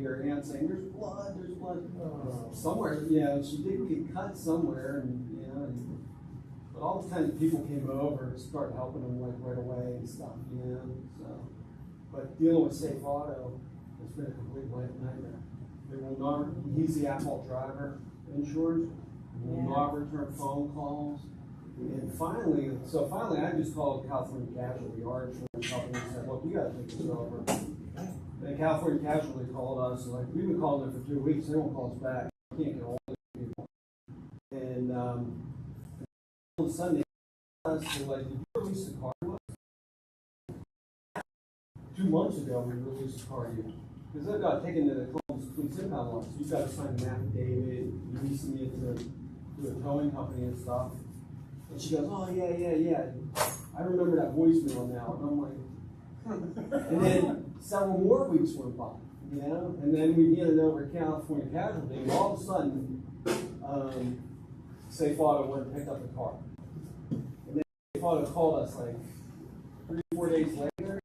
her hand saying, there's blood somewhere, she did get cut somewhere, and but all the time people came over and started helping them like right away and stuff, so. But dealing with Safe Auto has been a complete nightmare. They will not, he's the at-fault driver insured, will not return phone calls. And finally, I just called California Casualty, our insurance company, and said, look, you gotta take this over. And California Casualty called us, like, we've been calling them for 2 weeks, they won't call us back. We can't get hold of people. And on Sunday, they're like, did you release the car to us? 2 months ago, we released the car to you. Because they've got taken to the Columbus Police impound laws. You've got to sign an affidavit, releasing it to a towing company and stuff. And she goes, oh, yeah. I remember that voicemail now. And I'm like, and then several more weeks went by, and then we handed over California Casualty, and all of a sudden, Safe Auto went and picked up the car. And then Safe Auto called us like 3 or 4 days later.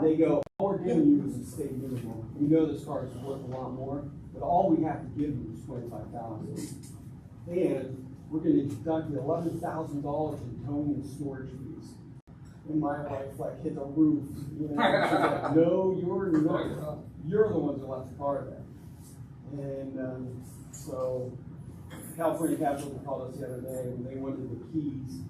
They go, all we're giving you is a state minimum. We know this car is worth a lot more, but all we have to give you is $25,000. And we're going to deduct $11,000 in towing and storage fees. And my wife like hit the roof. She's like, no, you're not. You're the ones that left the car there. And so California Casualty called us the other day, and they wanted the keys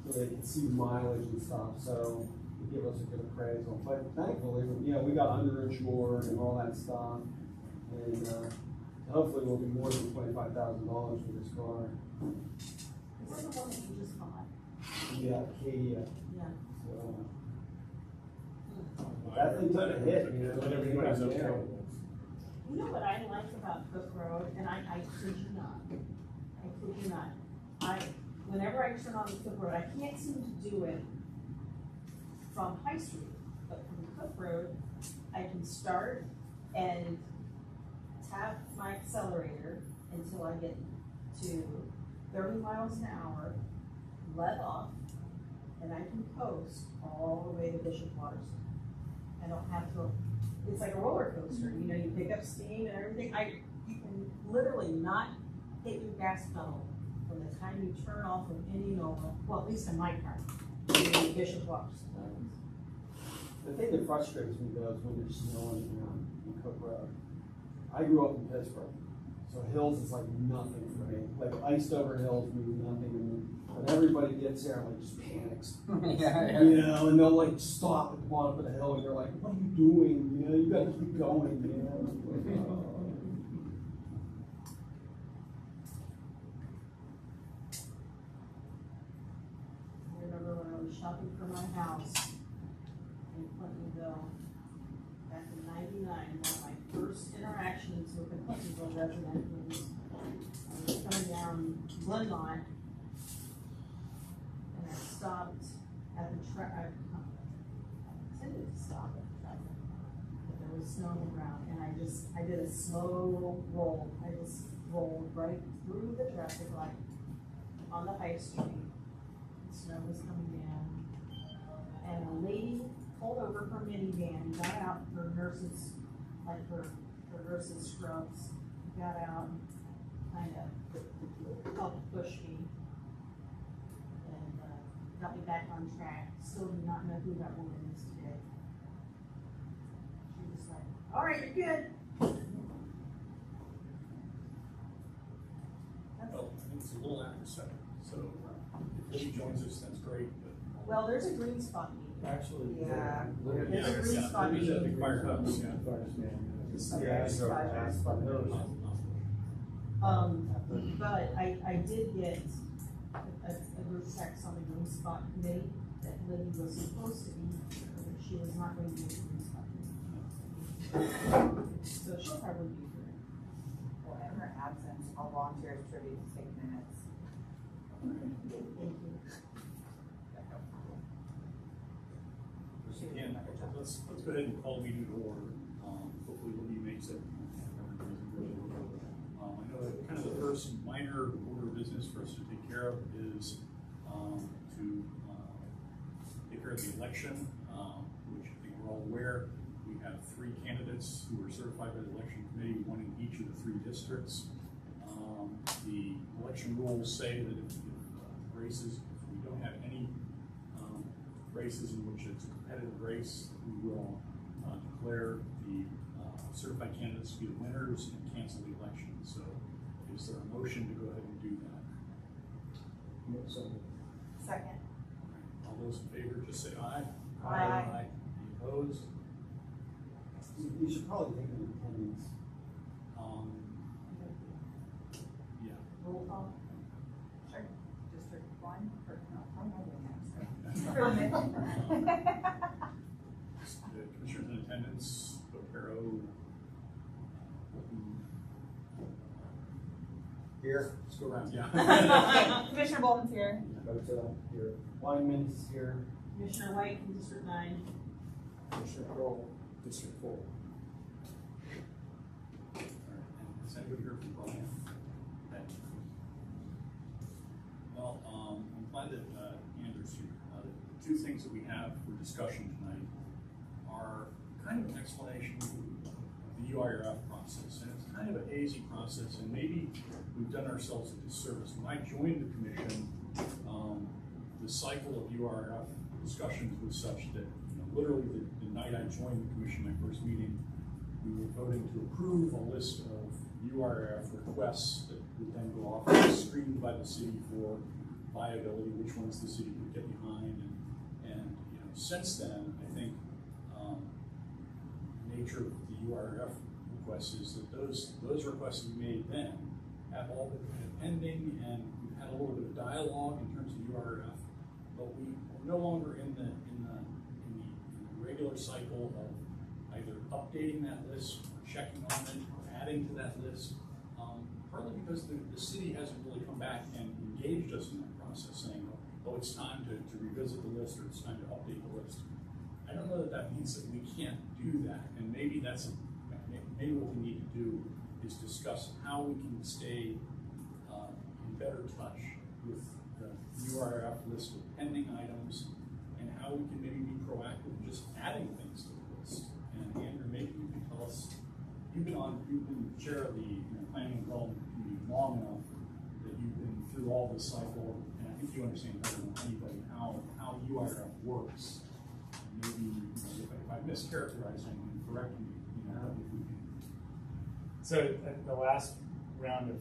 so they could see mileage and stuff. So they give us a good appraisal. But thankfully, we got underinsured and all that stuff. And hopefully we'll be more than $25,000 for this car. Is that the one that you just bought? Yeah, Acadia. Yeah. So, that thing took a hit, But everybody's okay. You know what I like about Cook Road, and I kid you not, whenever I turn on the Cook Road, I can't seem to do it from High Street, but from Cook Road, I can start and tap my accelerator until I get to 30 miles an hour, let off, and I can coast all the way to Bishop Waters. I don't have to, it's like a roller coaster, you pick up steam and everything. You can literally not hit your gas pedal from the time you turn off from Indianola, well, at least in my car, to Bishop Waters. The thing that frustrates me though is when there's snowing in Cook Road. I grew up in Pittsburgh, so hills is like nothing for me. Like iced over hills mean nothing to me. But everybody gets there and like just panics. And they'll like stop and come on up the hill, and you're like, what are you doing? You gotta keep going, I remember when I was shopping for my house in Clintonville back in '99, one of my first interactions with a Clintonville resident was I was coming down Glenmont, and I stopped at the I intended to stop at the traffic, but there was snow on the ground, and I did a slow roll. I just rolled right through the traffic light on the high street. The snow was coming down, and a lady pulled over her minivan, got out her nurses, like her nurses scrubs, got out and kind of helped push me and got me back on track. Still do not know who that woman is today. She was like, all right, you're good. Well, I think it's a little after 7, so if he joins us, that's great. But Well, there's a green spot meeting. Actually, Yeah. There's There's a green spot There's a meeting. big firehouse, yeah. But I did get a group text on the green spot committee that Libby was supposed to be, but she was not going to be at the green spot committee. So she'll probably be here. Well, in her absence, all volunteers tribute to take minutes. Thank you. Again, let's go ahead and call the meeting to order. Hopefully Libby makes it. I know that kind of the first minor order of business for us to take care of is to take care of the election, which I think we're all aware. We have 3 candidates who were certified by the election committee, one in each of the 3 districts. The election rules say that if races, if we don't have any races in which it's a competitive race, we will declare the certified candidates to be the winners and cancel the election. So is there a motion to go ahead and do that? Second. All those in favor, just say aye. Aye. Any opposed? You should probably take an attendance. Yeah. Roll call. Sure. District 1, or no, I'm not doing that. The commissioners in attendance, Vottero. Here. Let's go around, yeah. Commissioner Bolton's here. Vottero, here. Weinman is here. Commissioner White from District 9. Commissioner Kroll, District 4. All right. And is anybody here from Brian? Okay. Well, I'm glad that Andrew's here. The 2 things that we have for discussion tonight are kind of an explanation of the UIRF process, and it's kind of a hazy process, and maybe we've done ourselves a disservice. When I joined the commission, the cycle of UIRF discussions was such that, literally the night I joined the commission, my first meeting, we were voting to approve a list of UIRF requests that would then go off and be screened by the city for viability, which ones the city could get behind, and since then, I think the nature of the UIRF requests is that those requests we made then have all been kind of pending, and we've had a little bit of dialogue in terms of UIRF, but we're no longer in the regular cycle of either updating that list, or checking on it, or adding to that list, partly because the city hasn't really come back and engaged us in that process, saying, oh, it's time to revisit the list, or it's time to update the list. I don't know that means that we can't do that, and maybe maybe what we need to do is discuss how we can stay in better touch with the URF list of pending items, and how we can maybe be proactive in just adding things to the list. And Andrew, maybe you can tell us, you've been chair of the planning and development committee long enough that you've been through all this cycle, and I think you understand better than anybody how URF works. Maybe if I mischaracterize anything, correct me. If we can. So the last round of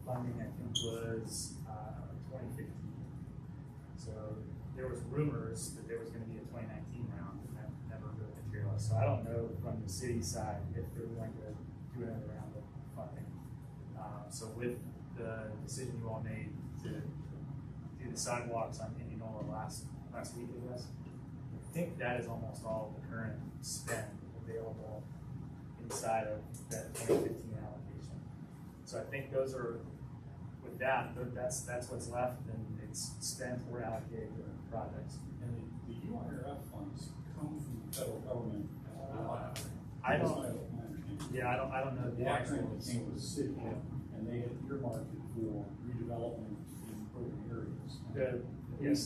funding, I think, was 2015. So there was rumors that there was going to be a 2019 round, and that never really materialized. So I don't know from the city side if they're going to do another round of funding. So with the decision you all made to do the sidewalks on Indianola last week, I guess, I think that is almost all the current spend available inside of that 2015 allocation. So I think those are, with that's what's left, and it's spent or allocated to projects. And the UIRF funds come from the federal government. I don't. My understanding. Yeah, I don't know the actual. That came with the city, and they had earmarked it for redevelopment in urban areas. Yes.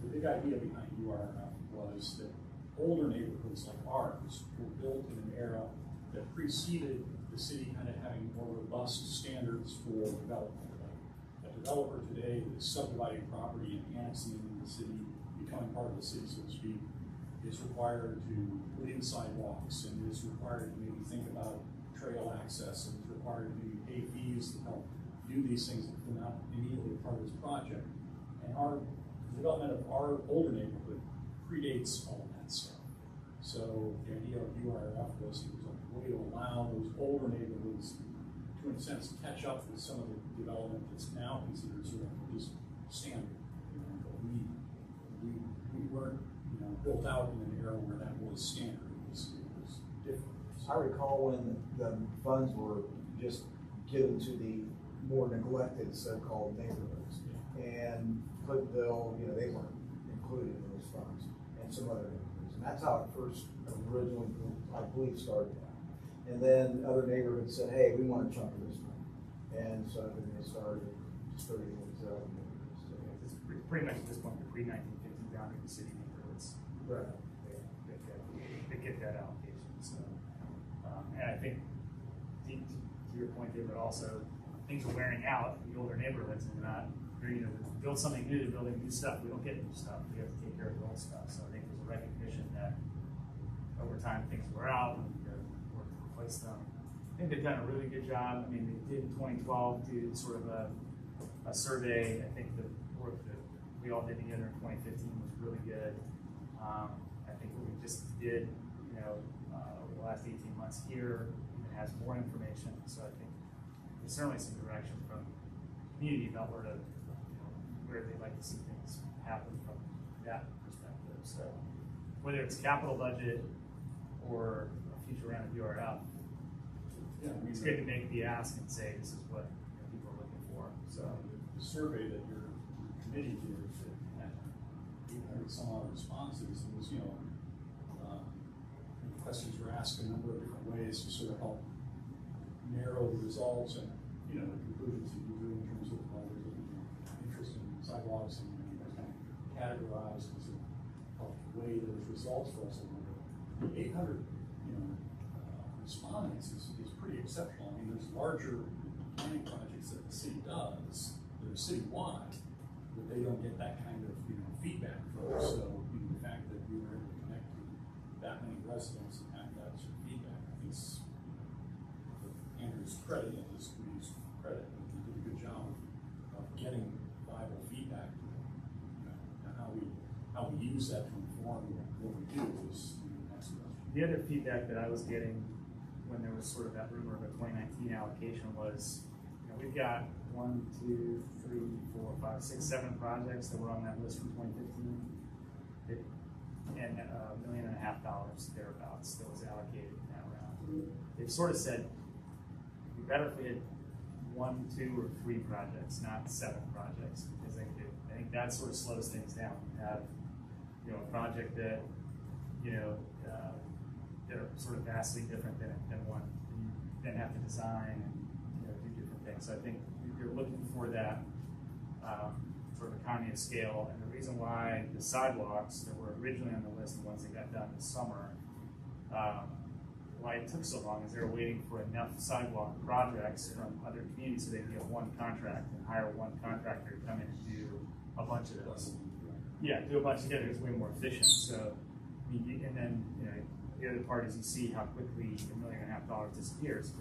The big idea behind URF was that older neighborhoods like ours were built in an era that preceded the city kind of having more robust standards for development. Like a developer today that is subdividing property and annexing it into the city, becoming part of the city, so to speak, is required to put in sidewalks, and is required to maybe think about trail access, and is required to maybe pay fees to help do these things that were not immediately part of this project. And the development of our older neighborhood predates all of that stuff. So the idea of URF was it was a way to allow those older neighborhoods to, in a sense, catch up with some of the development that's now considered sort of just standard. But we weren't built out in an era where that was standard. It was different. I recall when the funds were just given to the more neglected so-called neighborhoods. And Clintonville, they weren't included in those funds, and some other neighborhoods. And that's how it first originally, I believe, started out. And then other neighborhoods said, hey, we want a chunk of this money. And so then they started distributing it to other neighborhoods. It's pretty much at this point the pre-1950 boundary of the city neighborhoods. Right. get that allocation, so. And I think, to your point, David, also, things are wearing out in the older neighborhoods and not, to build something new, to building new stuff, we don't get new stuff, we have to take care of the old stuff, so I think there's a recognition that over time, things wear out, and we work to replace them. I think they've done a really good job. I mean, they did in 2012 do sort of a survey. I think the work that we all did together in 2015 was really good. I think what we just did, over the last 18 months here, even has more information. So I think there's certainly some direction from the community about where they'd like to see things happen from that perspective. So whether it's capital budget or a future round of URF, it's good to make the ask and say this is what people are looking for. So the survey that your committee did that had 800 some odd responses. It was, questions were asked a number of different ways to sort of help narrow the results and the conclusions that you drew in terms of interest in sidewalks, and you guys kind of categorized and sort of helped weigh those results for us a little bit. 800 respondents is pretty exceptional. I mean, there's larger planning projects that the city does that are citywide, but they don't get that kind of feedback from. So the fact that we were able to connect to that many residents and have that sort of feedback, I think is Andrew's credit and his committee's credit. He did a good job of getting viable feedback. And how we use that to inform what we do is the next question. the other feedback that I was getting when there was sort of that rumor of a 2019 allocation was, we've got 1, 2, 3, 4, 5, 6, 7 projects that were on that list from 2015, and $1.5 million thereabouts that was allocated in that round. They've sort of said it'd be better if we had 1, 2, or 3 projects, not 7 projects, because I think that sort of slows things down. You have a project that that are sort of vastly different than one. You then have to design and do different things. So I think you're looking for that sort of economy of scale. And the reason why the sidewalks that were originally on the list, the ones that got done this summer, why it took so long is they were waiting for enough sidewalk projects from other communities so they could get one contract and hire one contractor to come in and do a bunch of those. Yeah, do a bunch together. It's way more efficient. So, and then the other part is you see how quickly $1.5 million disappears.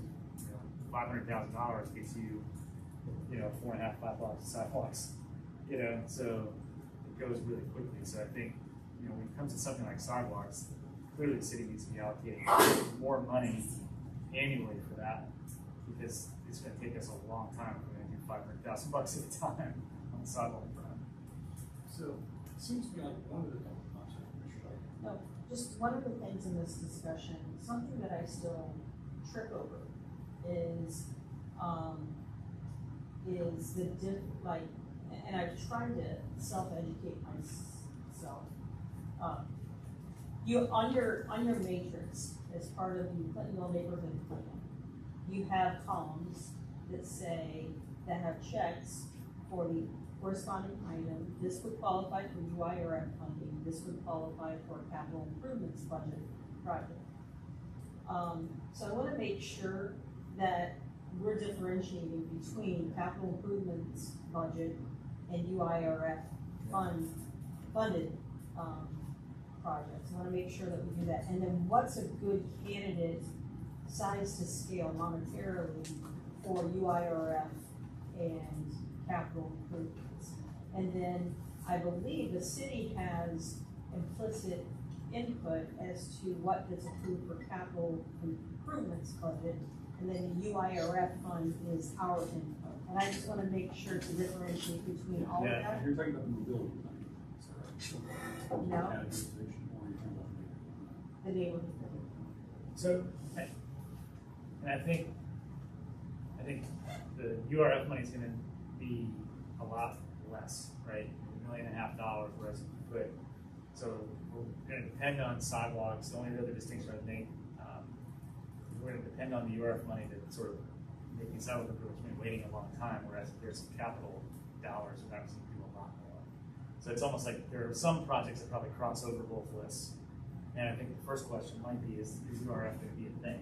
$500,000 gets you, 4.5, 5 blocks of sidewalks. So it goes really quickly. So I think, when it comes to something like sidewalks, clearly the city needs to be allocating more money annually for that, because it's going to take us a long time if we're going to do $500,000 at a time on the sidewalk front. So it seems to me like one of the No, just one of the things in this discussion, something that I still trip over is and I've tried to self-educate myself. You on your matrix, as part of the Clintonville neighborhood plan, you have columns that have checks for the corresponding item. This would qualify for UIRF funding. This would qualify for a capital improvements budget project. So I want to make sure that we're differentiating between capital improvements budget and UIRF funded projects. I want to make sure that we do that. And then what's a good candidate size to scale monetarily for UIRF and capital improvements? And then I believe the city has implicit input as to what gets approved for capital improvements budget, and then the UIRF fund is our input. And I just want to make sure to differentiate between all of that. You're talking about the mobility plan. No, the neighborhood. So, and I think the URF money is going to be a lot less, right? $1.5 million, whereas if you put, so we're going to depend on sidewalks. The only other distinction I think we're going to depend on the URF money to sort of making sidewalk improvements mean waiting a long time, whereas if there's some capital dollars, we're actually do a lot more. So it's almost like there are some projects that probably cross over both lists. And I think the first question might be, is URF going to be a thing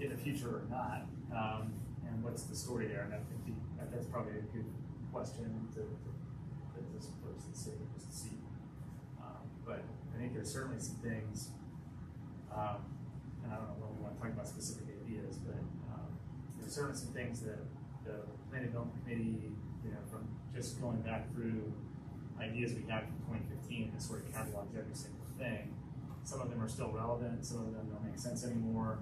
in the future or not? And what's the story there? And I think that's probably a good question to this person say, just to see. But I think there's certainly some things, and I don't know when we want to talk about specific ideas, but there's certainly some things that the Planning Development Committee, from just going back through ideas we had from 2015 that sort of catalogs every single thing. Some of them are still relevant, some of them don't make sense anymore.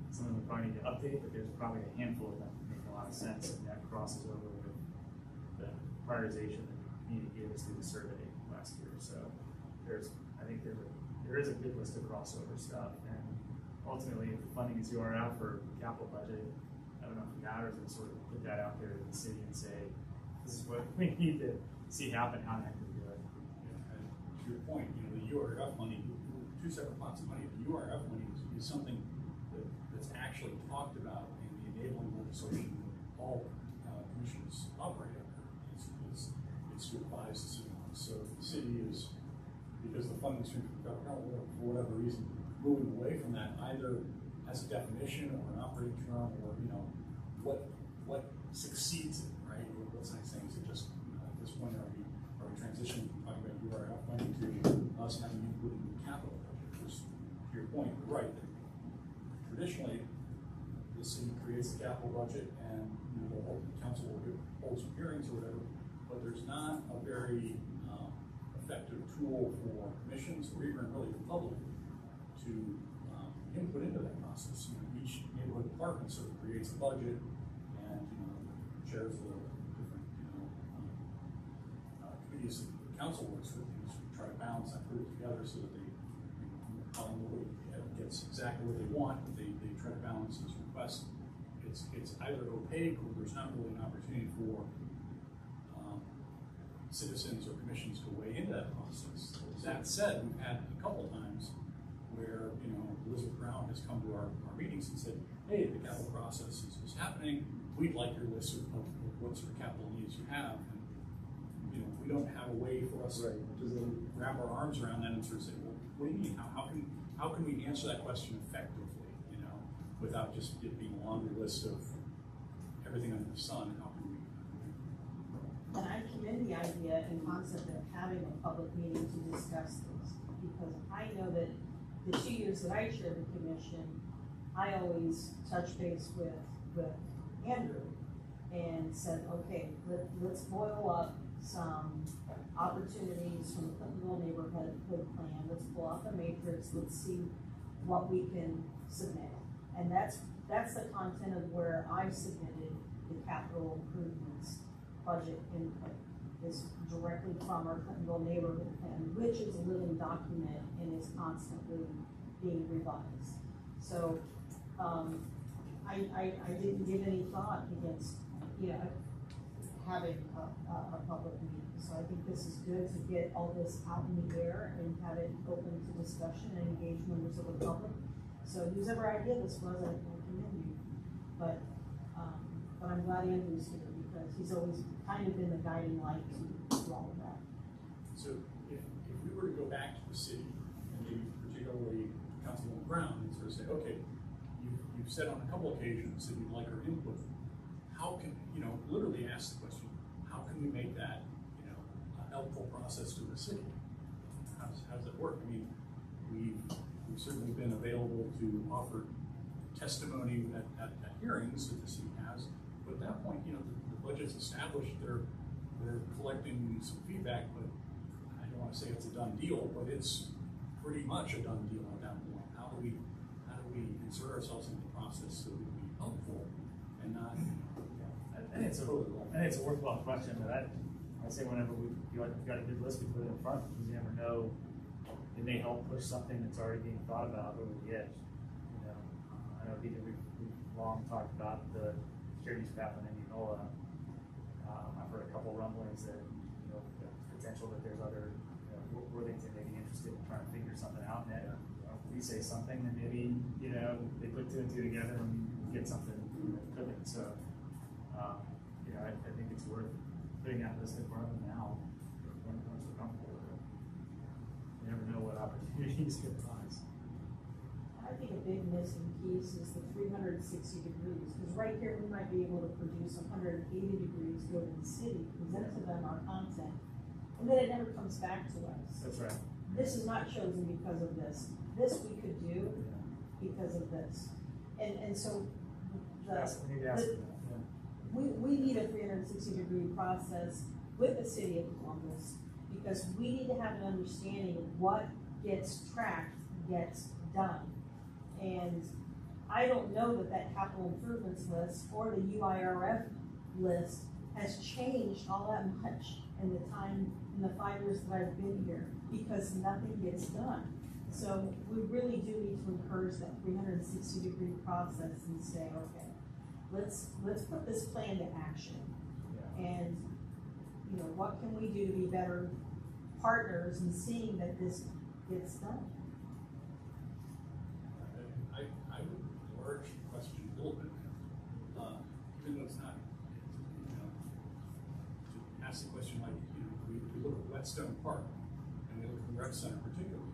Some of them probably need to update, but there's probably a handful of them that make a lot of sense, and that crosses over with the prioritization that the community gave us through the survey last year. So I think there is a good list of crossover stuff, and ultimately, if the funding is URF or capital budget, I don't know if it matters, and sort of put that out there to the city and say, this is what we need to see happen, how the heck do we do it? And to your point, the URF money, two separate pots of money. The URF money is something that's actually talked about in the enabling legislation that all commissions operate under. It's to advise the city on. So if the city is, because the funding stream from the federal government, for whatever reason, moving away from that, either as a definition or an operating term, or what succeeds it, right? What's I saying? Is it just at this point are we transitioning from talking about URF money to us having input in the capital budget? Because to your point, you're right. That traditionally, the city creates the capital budget, and the council will hold some hearings or whatever. But there's not a very effective tool for commissions or even really the public to input into that process. Each neighborhood department sort of creates a budget, and chairs the different committees that the council works with, try to balance that group together so that they probably gets exactly what they want, but they try to balance this request. It's either opaque or there's not really an opportunity for citizens or commissions to weigh into that process. That said, we've had a couple times where Elizabeth Brown has come to our meetings and said, hey, the capital process is happening. We'd like your list of what sort of capital needs you have. And we don't have a way for us to really wrap our arms around that and sort of say, well, what do you mean? How can we answer that question effectively? Without just it being a laundry list of everything under the sun. How can we? And I commend the idea and concept of having a public meeting to discuss this, because I know that the 2 years that I chaired the commission, I always touch base with Andrew and said, okay, let's boil up some opportunities from the Clintonville neighborhood plan. Let's pull out the matrix. Let's see what we can submit. And that's the content of where I submitted the capital improvements budget input, is directly from our Clintonville neighborhood plan, which is a living document and is constantly being revised. So I didn't give any thought against having a public meeting. So I think this is good to get all this out in the air and have it open to discussion and engage members of the public. So whoever idea this was, I commend you. But I'm glad Andrew's here, because he's always kind of been the guiding light to all of that. So if we were to go back to the city, and maybe particularly Councilwoman Brown, and sort of say, okay, you've said on a couple occasions that you'd like our input. How can literally ask the question, how can we make that a helpful process to the city? How does that work? I mean, we've certainly been available to offer testimony at hearings that the city has, but at that point, the budget's established. They're collecting some feedback, but I don't want to say it's a done deal, but it's pretty much a done deal at that point. How do we insert ourselves into the process so that we can be helpful and not? I think it's a worthwhile question, but I say whenever we feel like we've got a good list, we put it in front, because you never know. It may help push something that's already being thought about over the edge. I know we've long talked about the shared use path in Indianola. I've heard a couple rumblings that the potential that there's other Worthington may be interested in trying to figure something out. And we say something, then maybe they put two and two together and we get something cooking. So I think it's worth putting that list in front of them now. Once we're comfortable with it. You never know what opportunities could arise. think a big missing piece is the 360 degrees, because right here, we might be able to produce 180 degrees, go to the city, present to them our content, and then it never comes back to us. That's right. This is not chosen because of this. This we could do because of this. And so We need to ask them that, we need a 360 degree process with the city of Columbus, because we need to have an understanding of what gets tracked, gets done. And I don't know that that capital improvements list or the UIRF list has changed all that much in the time, in the 5 years that I've been here, because nothing gets done. So we really do need to encourage that 360 degree process and say, okay, let's put this plan to action. And, you know, what can we do to be better partners in seeing that this gets done? I would enlarge the question a little bit, even though it's not, you know, to ask the question like, you know, we look at Whetstone Park, and we look at the rec center particularly,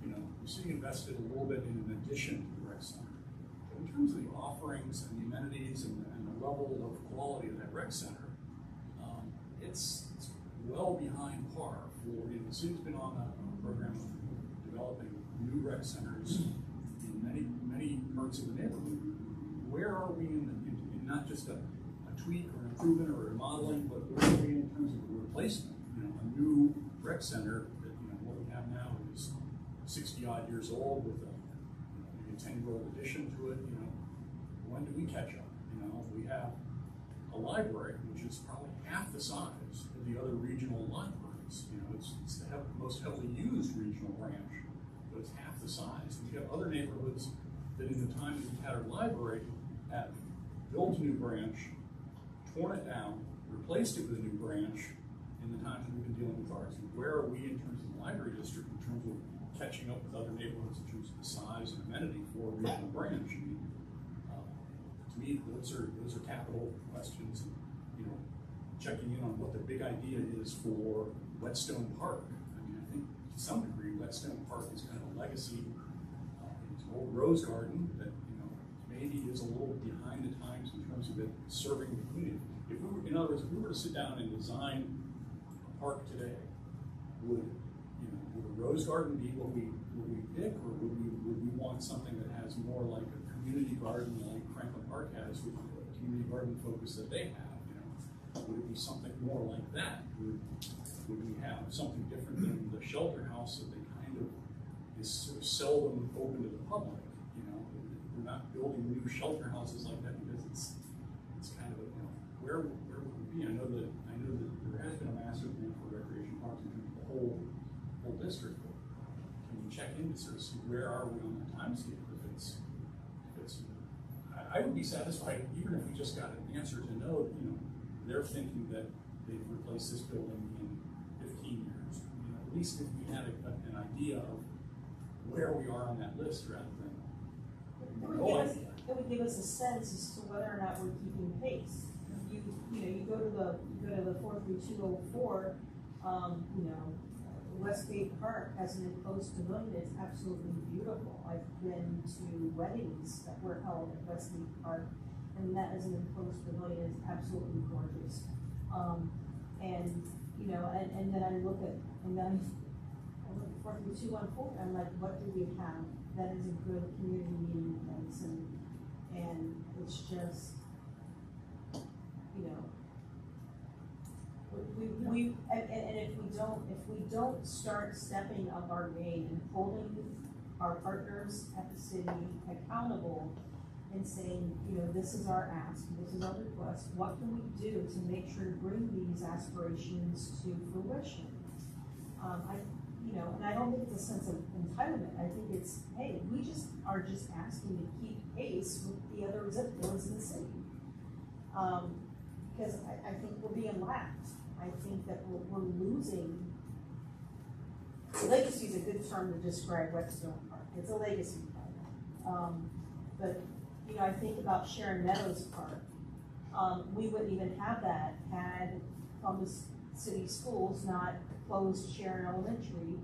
you know, the city invested a little bit in an addition to the rec center. But in terms of the offerings and the amenities and the level of quality of that rec center, it's well behind par for, you know, the city's been on a program of developing new rec centers in many parts of the neighborhood. Where are we in not just a tweak or an improvement or a remodeling, but where are we in terms of a replacement? You know, a new rec center that, you know, what we have now is 60 odd years old with a, you know, maybe a 10-year-old addition to it. You know, when do we catch up? You know, we have a library which is probably half the size of the other regional libraries. You know, it's the most heavily used regional branch, but it's half the size. And we have other neighborhoods that in the time that we've had our library have built a new branch, torn it down, replaced it with a new branch in the time that we've been dealing with ours. And where are we in terms of the library district, in terms of catching up with other neighborhoods in terms of the size and amenity for a regional branch? I mean, to me, those are capital questions, and, you know, checking in on what the big idea is for Whetstone Park. I mean, I think to some degree, Whetstone Park is kind of a legacy. It's an old rose garden that, you know, maybe is a little behind the times in terms of it serving the community. If we were, in other words, if we were to sit down and design a park today, would a rose garden be what we pick, or would we want something that has more like a community garden like Franklin Park has, with the community garden focus that they have? You know, would it be something more like that? Would we have something different than the shelter house that they kind of is sort of seldom open to the public? You know, we're not building new shelter houses like that because it's kind of a, you know, where would we be? I know that there has been a massive need for recreation parks in terms of the whole district. Can we check in to sort of see where are we on the timescale? If it's I would be satisfied even if we just got an answer to know, you know, they're thinking that they've replaced this building in 15 years. You know, at least if we had an idea of where we are on that list rather than It would give us a sense as to whether or not we're keeping pace. You go to the 43204, you know, Westgate Park has an enclosed pavilion. It's absolutely beautiful. I've been to weddings that were held at Westgate Park, and that is an enclosed pavilion. It's absolutely gorgeous. And you know, and then I look at 43214. I'm like, what do we have that is a good community meeting place? And it's just, you know. And if we don't start stepping up our game and holding our partners at the city accountable and saying, you know, this is our ask, this is our request, what can we do to make sure to bring these aspirations to fruition? And I don't think it's a sense of entitlement. I think it's, hey, we just are asking to keep pace with the other zip codes in the city. Because I think we're being lapped. I think that we're losing. Legacy is a good term to describe Whetstone Park. It's a legacy park. But, you know, I think about Sharon Meadows Park. We wouldn't even have that had Columbus City Schools not closed Sharon Elementary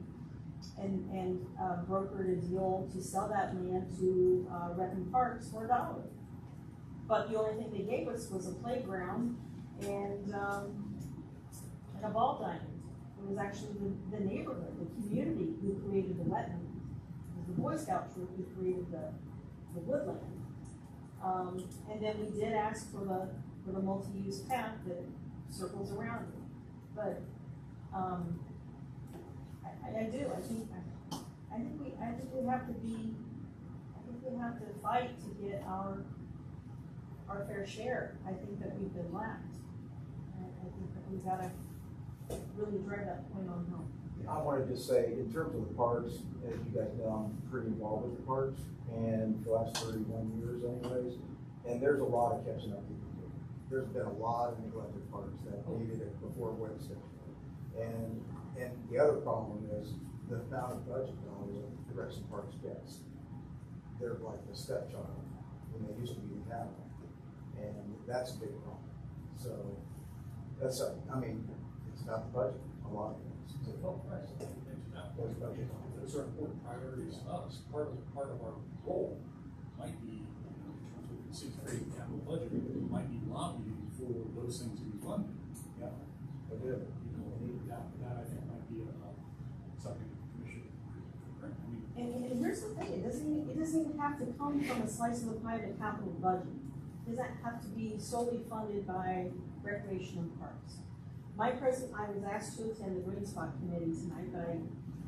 brokered a deal to sell that land to, Recon Parks for $1. But the only thing they gave us was a playground and a ball diamond. It was actually the neighborhood, the community who created the wetland. It was the Boy Scout troop who created the woodland. And then we did ask for the multi-use path that circles around it. But, I do, I think we have to fight to get our fair share. I think that we've been lapped. I think that we've gotta really drive that point on home. I wanted to say, in terms of the parks, as you guys know, I'm pretty involved with the parks, and for the last 31 years anyways, and there's a lot of catching up to do. There's been a lot of neglected parks that needed it before Whetstone. And the other problem is the amount of budget dollars that the Gregson Parks gets. They're like the stepchild when they used to be the capital. And that's a big problem. So that's, it's not the budget, a lot of things. And to that point, those are important priorities to us. Part of our role might be, in terms of the city's creating capital budget, it might be lobbying for those things to be funded. Yeah, I do. That I think might be something the commission. And here's the thing, it doesn't even have to come from a slice of the pie of the capital budget. It doesn't have to be solely funded by recreation and parks. I was asked to attend the Green Spot Committee tonight, but I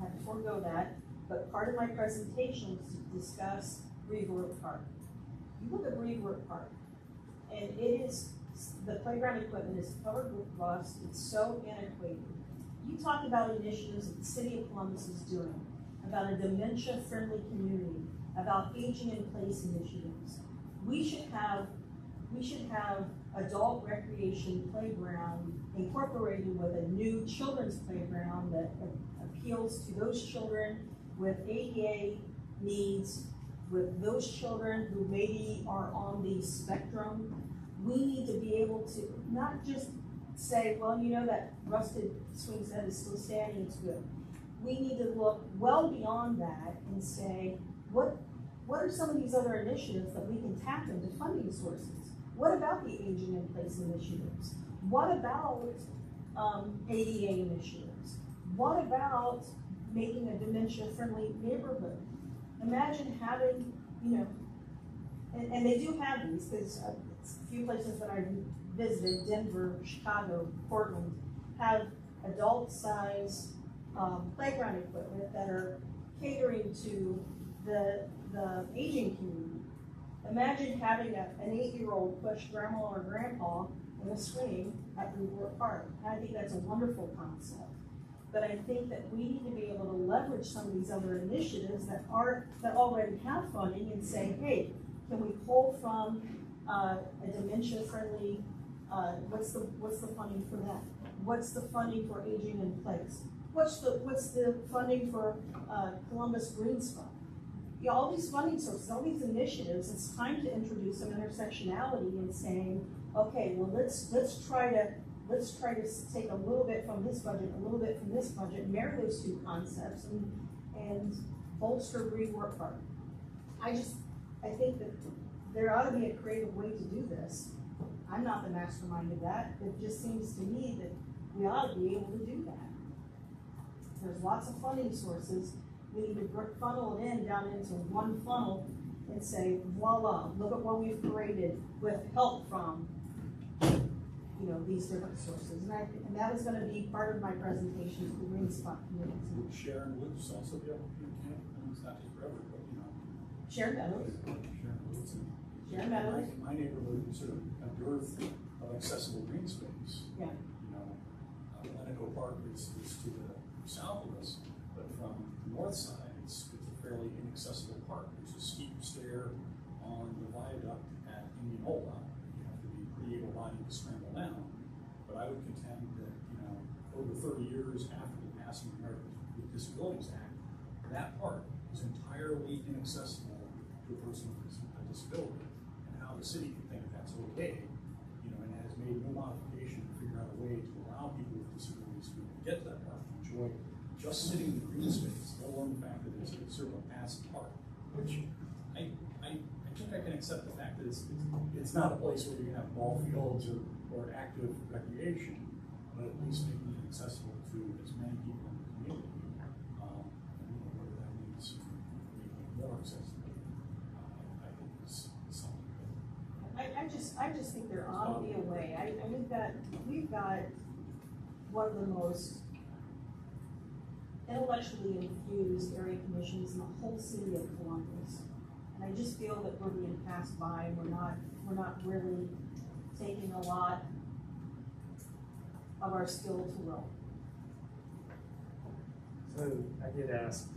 had to forego that. But part of my presentation was to discuss Brevoort Park. You look at Brevoort Park, and the playground equipment is covered with rust, it's so antiquated. You talk about initiatives that the city of Columbus is doing, about a dementia-friendly community, about aging in place initiatives. We should have adult recreation playground incorporated with a new children's playground that appeals to those children with ADA needs, with those children who maybe are on the spectrum. We need to be able to not just say, well, that rusted swing set is still standing, it's good. We need to look well beyond that and say, what are some of these other initiatives that we can tap into funding sources? What about the aging in place initiatives? What about ADA initiatives? What about making a dementia-friendly neighborhood? Imagine having, and they do have these, because a few places that I visited, Denver, Chicago, Portland, have adult-size playground equipment that are catering to the aging community. Imagine having an 8-year-old push grandma or grandpa in a swing at Brevoort Park. I think that's a wonderful concept. But I think that we need to be able to leverage some of these other initiatives that already have funding and say, hey, can we pull from a dementia-friendly, what's the funding for that? What's the funding for aging in place? What's the funding for Columbus Green Spot? All these funding sources, all these initiatives, it's time to introduce some intersectionality and saying, okay, well let's try to take a little bit from this budget, a little bit from this budget, marry those two concepts and bolster Brevoort Park. I think that there ought to be a creative way to do this. I'm not the mastermind of that. It just seems to me that we ought to be able to do that. There's lots of funding sources. We need to funnel it down into one funnel and say, voila, look at what we've created with help from, these different sources. And that is going to be part of my presentation to the Green Spot Committee. Sharon Woods also be able to be camp, and it's not just forever, but Sharon Meadows. Sharon Woods. Sharon Meadows. In my neighborhood, is sort of a dearth of accessible green space. Yeah. Lenigo Park is to the south of us, but from the north side, it's a fairly inaccessible park. There's a steep stair on the viaduct at Indianola. You have to be pretty able-bodied to scramble down. But I would contend that, over 30 years after the passing of the Americans with Disabilities Act, that park is entirely inaccessible to a person with a disability. And how the city can think that's okay, and has made no modification to figure out a way to allow people with disabilities to get to that park, to enjoy just sitting in the green space, let alone the fact that it's sort of a passive park, which I think I can accept the fact that it's not a place where you can have ball fields or active recreation, but at least making it accessible to as many people in the community. Whether that means making it more accessible, I think is something that. I just think there ought to be a way. We've got one of the most intellectually infused area commissions in the whole city of Columbus. And I just feel that we're being passed by, and we're not really taking a lot of our skill to will. So I did ask,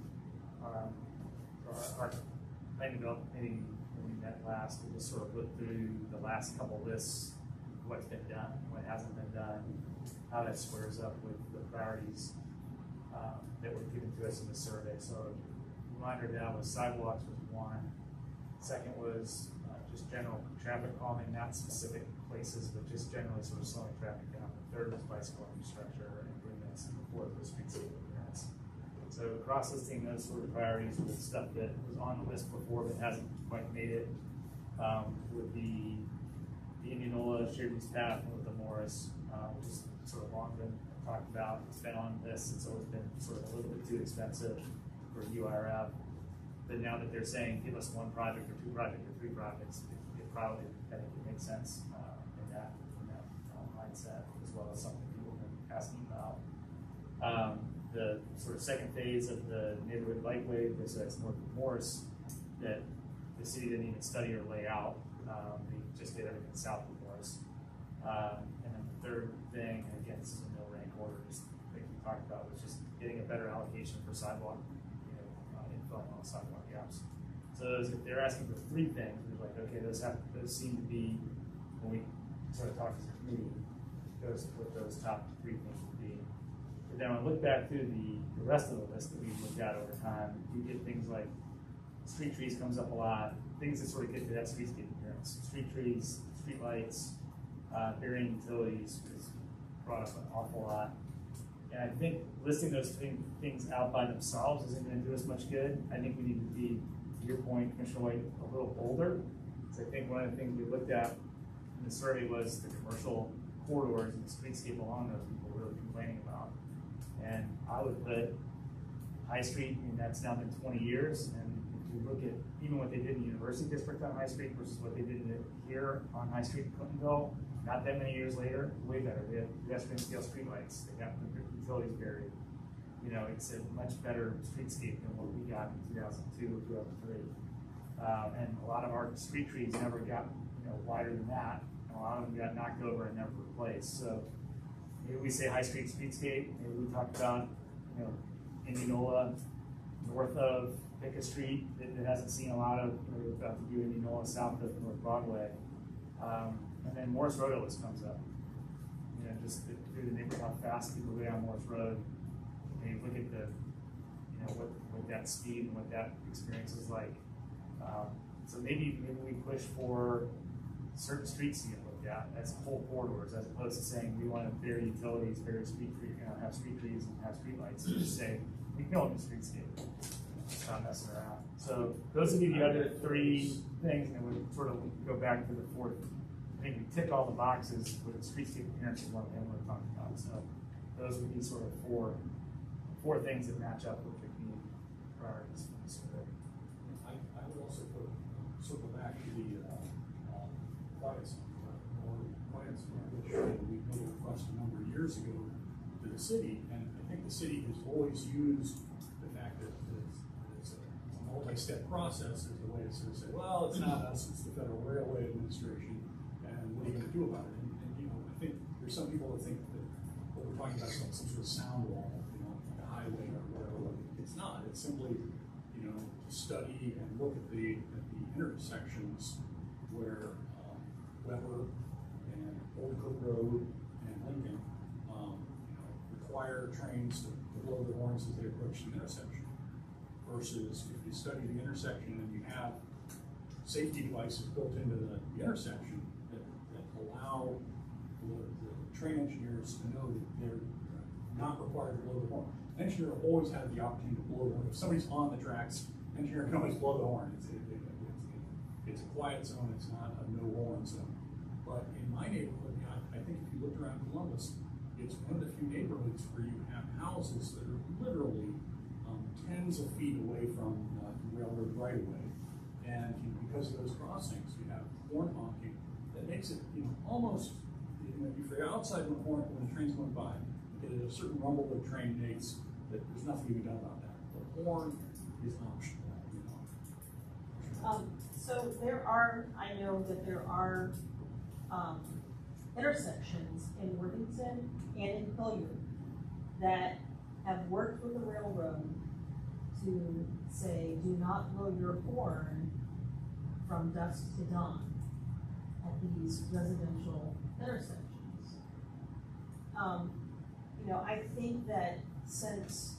our planning development committee, when we met last, we just sort of looked through the last couple lists, what's been done, what hasn't been done, how that squares up with the priorities that were given to us in the survey. So reminder that was sidewalks was one. Second was just general traffic calming, not specific places, but just generally sort of slowing traffic down. The third was bicycle infrastructure and improvements, and the fourth was street safety improvements. So cross-listing those sort of priorities with stuff that was on the list before but hasn't quite made it would be the Indianola shared use path with the Morris, which is sort of long been talked about. It's been on this. It's always been sort of a little bit too expensive for URF. But now that they're saying give us one project or two projects or three projects, it probably, I think it makes sense in that mindset, as well as something people have been asking about. The sort of second phase of the neighborhood bikeway, so that's north of Morris, that the city didn't even study or lay out. They just did everything south of Morris. And then the third thing, again, this is a no rank order, just like we talked about, was just getting a better allocation for sidewalk, filling all the sidewalk gaps. So if they're asking for three things, we're like, okay, those seem to be, when we sort of talk as a committee, what those top three things would be. But then when I look back through the rest of the list that we've looked at over time, you get things like street trees comes up a lot, things that sort of get to that streetscape appearance. Street trees, street lights, burying utilities is brought up an awful lot. And I think listing those things out by themselves isn't going to do us much good. I think we need to be, to your point, Commissioner White, a little bolder. So I think one of the things we looked at in the survey was the commercial corridors and the streetscape along those people were really complaining about. And I would put High Street, and that's now been 20 years. And if you look at even what they did in the University District on High Street versus what they did here on High Street in Clintonville, not that many years later, way better. They have pedestrian scale streetlights. They got the utilities buried. It's a much better streetscape than what we got in 2002 or 2003. And a lot of our street trees never got wider than that. And a lot of them got knocked over and never replaced. So maybe we say High Street streetscape. Maybe we talk about Indianola north of Picca Street that hasn't seen a lot of. We're about to do Indianola south of North Broadway. And then Morris Road always comes up. Just through the neighborhood, how fast people go down Morris Road. And you look at the, what that speed and what that experience is like. So maybe we push for certain streets to get looked at as whole corridors, as opposed to saying we want to bury utilities, bury street trees, have street trees and have street lights. And just say we can own the streetscape. Not messing around. So those would be the other three things, and we sort of go back to the fourth. I think we tick all the boxes with streetscape appearance is one thing we're talking about. So those would be sort of four things that match up with the community priorities for the survey. I would also circle back to the quiet zone, which we made a request a number of years ago to the city, and I think the city has always used the fact that it's a multi-step process as a way to sort of say, well, it's not us, it's the Federal Railway Administration. What are you going to do about it? And I think there's some people that think that what we're talking about is like some sort of sound wall, like a highway or whatever. It's not. It's simply, to study and look at the intersections where Weber and Old Cook Road and Lincoln, require trains to blow their horns as they approach the intersection. Versus if you study the intersection and you have safety devices built into the intersection that allow the train engineers to know that they're not required to blow the horn. engineer always has the opportunity to blow the horn. If somebody's on the tracks, engineer can always blow the horn. It's a quiet zone, it's not a no horn zone. But in my neighborhood, I think if you look around Columbus, it's one of the few neighborhoods where you have houses that are literally tens of feet away from the railroad right of way. And because of those crossings, you have horn honking that makes it, almost, if you're outside when the train's going by, you get a certain rumble the train makes, that there's nothing to be done about that. The horn is optional, So I know that there are, intersections in Worthington and in Hilliard that have worked with the railroad to say, do not blow your horn from dusk to dawn at these residential intersections. I think that since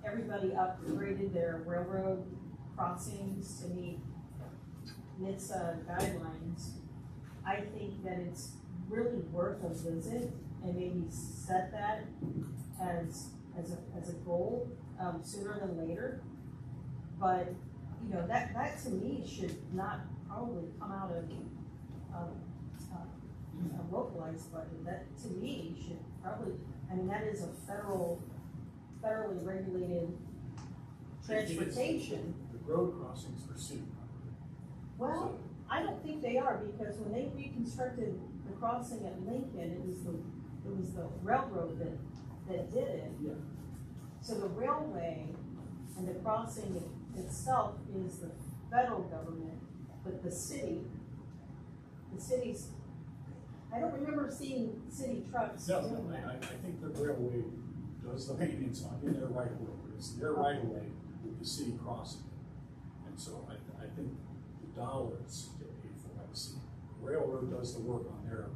everybody upgraded their railroad crossings to meet NHTSA guidelines, I think that it's really worth a visit and maybe set that as a goal sooner than later. But that to me should not probably come out of a localized budget. That to me should probably, that is a federally regulated transportation. The road crossings are city property. Well, I don't think they are, because when they reconstructed the crossing at Lincoln, it was the railroad that did it. Yeah. So the railway and the crossing itself is the federal government, but the city's, I don't remember seeing city trucks No, doing that. I think the railway does the maintenance in their right of way, but it's their right of way with the city crossing it. And so I think the dollars get paid for by the city. The railroad does the work on their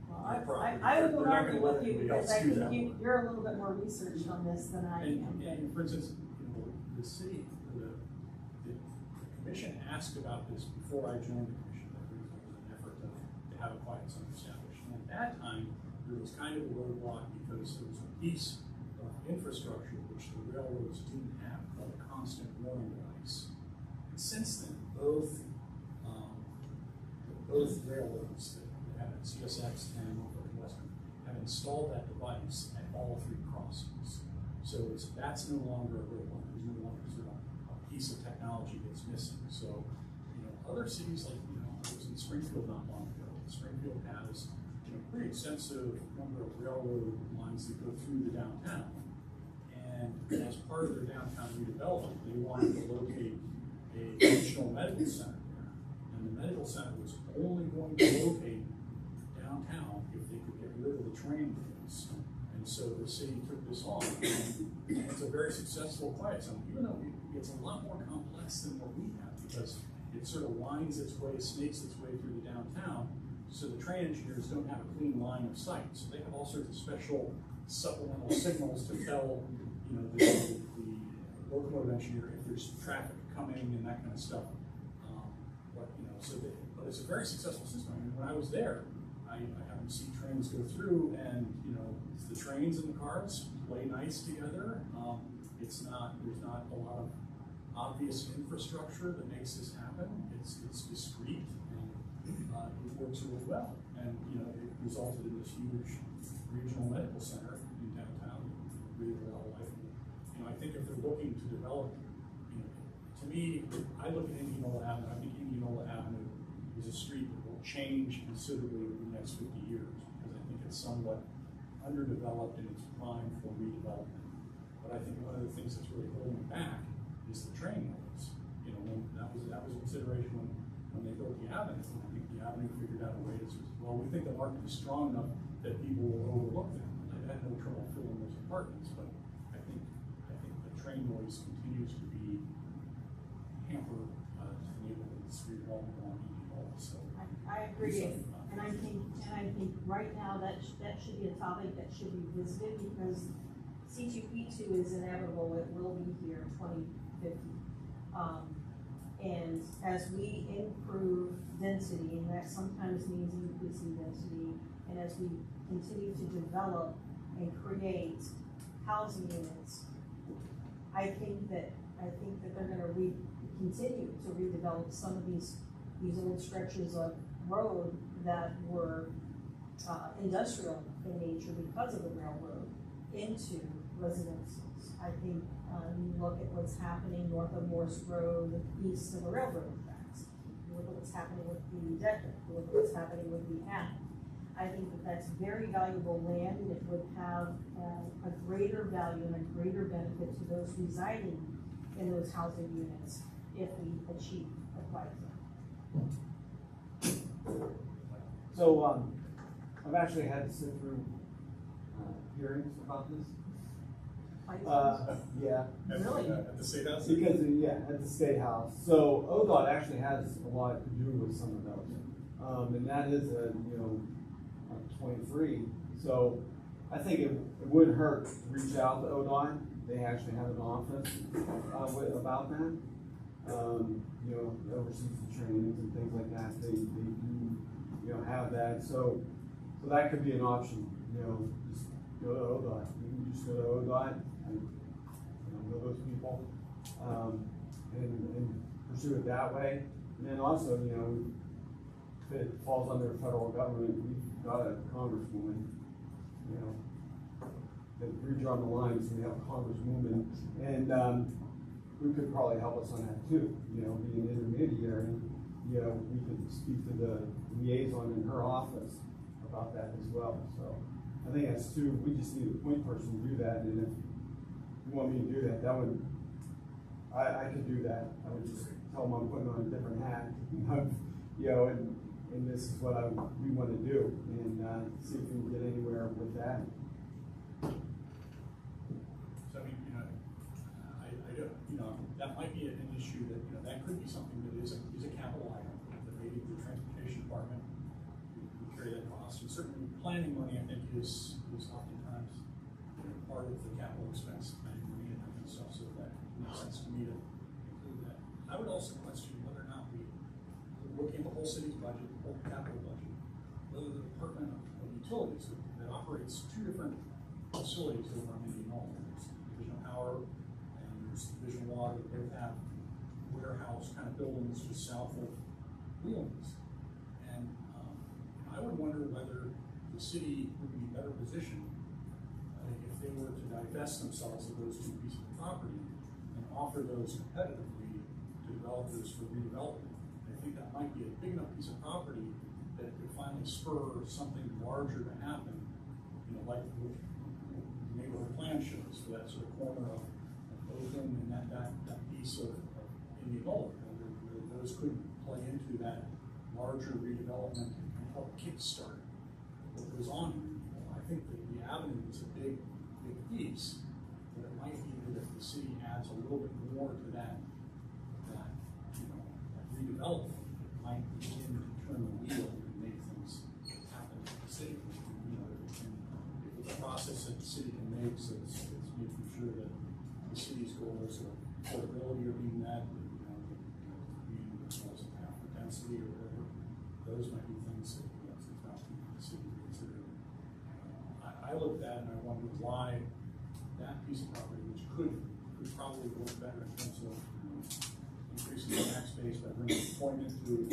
property. I would They're not argue gonna let with you, anybody because else I do think that you're a little bit more researched on this than I am. And for instance, the city, the commission asked about this before I joined the commission. There was an effort to have a quiet zone established. And at that time, there was kind of a roadblock because there was a piece of infrastructure which the railroads didn't have, called a constant warning device. And since then, both railroads that have it, CSX and Whetstone, have installed that device at all three crossings. So that's no longer a roadblock. There's no longer sort of a piece of technology that's missing. So, other cities like, I was in Springfield not long ago. Springfield has pretty extensive number of railroad lines that go through the downtown. And as part of their downtown redevelopment, they wanted to locate a regional medical center there. And the medical center was only going to locate downtown if they could get rid of the train routes. And so the city took this on. And it's a very successful quiet zone, even though it's a lot more complex than what we have, because it sort of winds its way, snakes its way through the downtown. So the train engineers don't have a clean line of sight. So they have all sorts of special supplemental signals to tell, the locomotive engineer if there's traffic coming and that kind of stuff. But it's a very successful system. When I was there, I happened to see trains go through, and the trains and the cars play nice together. There's not a lot of obvious infrastructure that makes this happen. It's discreet, and it works really well. And it resulted in this huge regional medical center in downtown. Really a lot of life. I think if they're looking to develop, to me, I look at Indianola Avenue. I think Indianola Avenue is a street that will change considerably over the next 50 years, because I think it's somewhat underdeveloped in its prime for redevelopment. But I think one of the things that's really holding it back is the train noise. That was a consideration when they built the avenue. And I think the avenue figured out a way to say, well, we think the market is strong enough that people will overlook them. And I had no trouble filling those apartments, but I think the train noise continues to be hampered to the neighborhood street along Indianola. So I agree, and I think right now that should be a topic that should be visited, because C2P2 is inevitable. It will be here in 2050. And as we improve density, and that sometimes means increasing density, and as we continue to develop and create housing units, I think that they're gonna continue to redevelop some of these old stretches of road that were, industrial in nature because of the railroad into residences. I think, you look at what's happening north of Morse Road, east of the railroad tracks. You look at what's happening with the Decker, you look at what's happening with the App. I think that that's very valuable land, and it would have a greater value and a greater benefit to those residing in those housing units if we achieve a quiet zone. So, I've actually had to sit through, hearings about this. Yeah, Really? At the State House? because, at the State House. So ODOT actually has a lot to do with some of those. And that is a, 23. So I think it wouldn't hurt to reach out to ODOT. They actually have an office, about that. Oversees the trainings and things like that. They do, have that. So that could be an option, just go to ODOT. You can just go to ODOT and, know those people, and pursue it that way. And then also, if it falls under federal government, we've got a congresswoman, that redrawn the lines, we have a congresswoman, and, who could probably help us on that too, being an intermediary, we could speak to the liaison in her office about that as well. So I think that's two, we just need a point person to do that, and if you want me to do that, I could do that. I would just tell them I'm putting on a different hat, and this is what we want to do, and see if we can get anywhere with that. So I mean, that might be an issue that, that could be something that is a capital item, that maybe the transportation department would carry that cost. And certainly planning money, I think, is oftentimes part of the capital expense planning money, and I think so that makes sense to me to include that. I would also question whether or not we looking at the whole city's budget, the whole capital budget, whether the Department of Utilities that operates two different facilities over on Indian Hall. There's Division of Power and there's Division of Water. They both have warehouse kind of buildings just south of Wheelings. And I would wonder whether the city would be better positioned if they were to divest themselves of those two pieces of property and offer those competitively to developers for redevelopment. I think that might be a big enough piece of property that it could finally spur something larger to happen, like the neighborhood plan shows for that sort of corner of Oakland and that piece of Indian Boulevard. Those could play into that larger redevelopment and help kickstart what goes on here. I think that the avenue is a big piece, but it might be that if the city adds a little bit more to that redevelopment, it might begin to turn the wheel and make things happen in the city. If it's a process that the city can make, so it's making sure that the city's goals of affordability are being met, meeting the goals of half the density or whatever, those might be things that it's about the city to consider. I look at that and I wonder why that piece of property, which could probably work better in terms of increasing the tax base by bringing employment to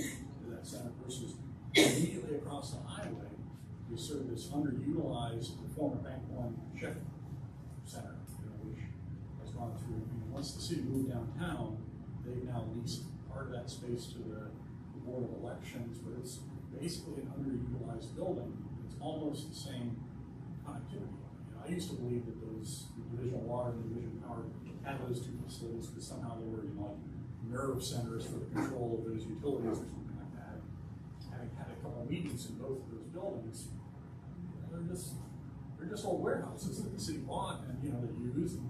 that center versus immediately across the highway is sort of this underutilized former Bank One Sheffield Center, which has gone through. Once the city moved downtown, they've now leased part of that space to the Board of Elections, but it's basically an underutilized building. It's almost the same connectivity. I used to believe that the Division of Water and the Division of Power had those two facilities, but somehow they were like nerve centers for the control of those utilities or something like that. Having had a couple of meetings in both of those buildings, they're just old warehouses that the city bought and they use, and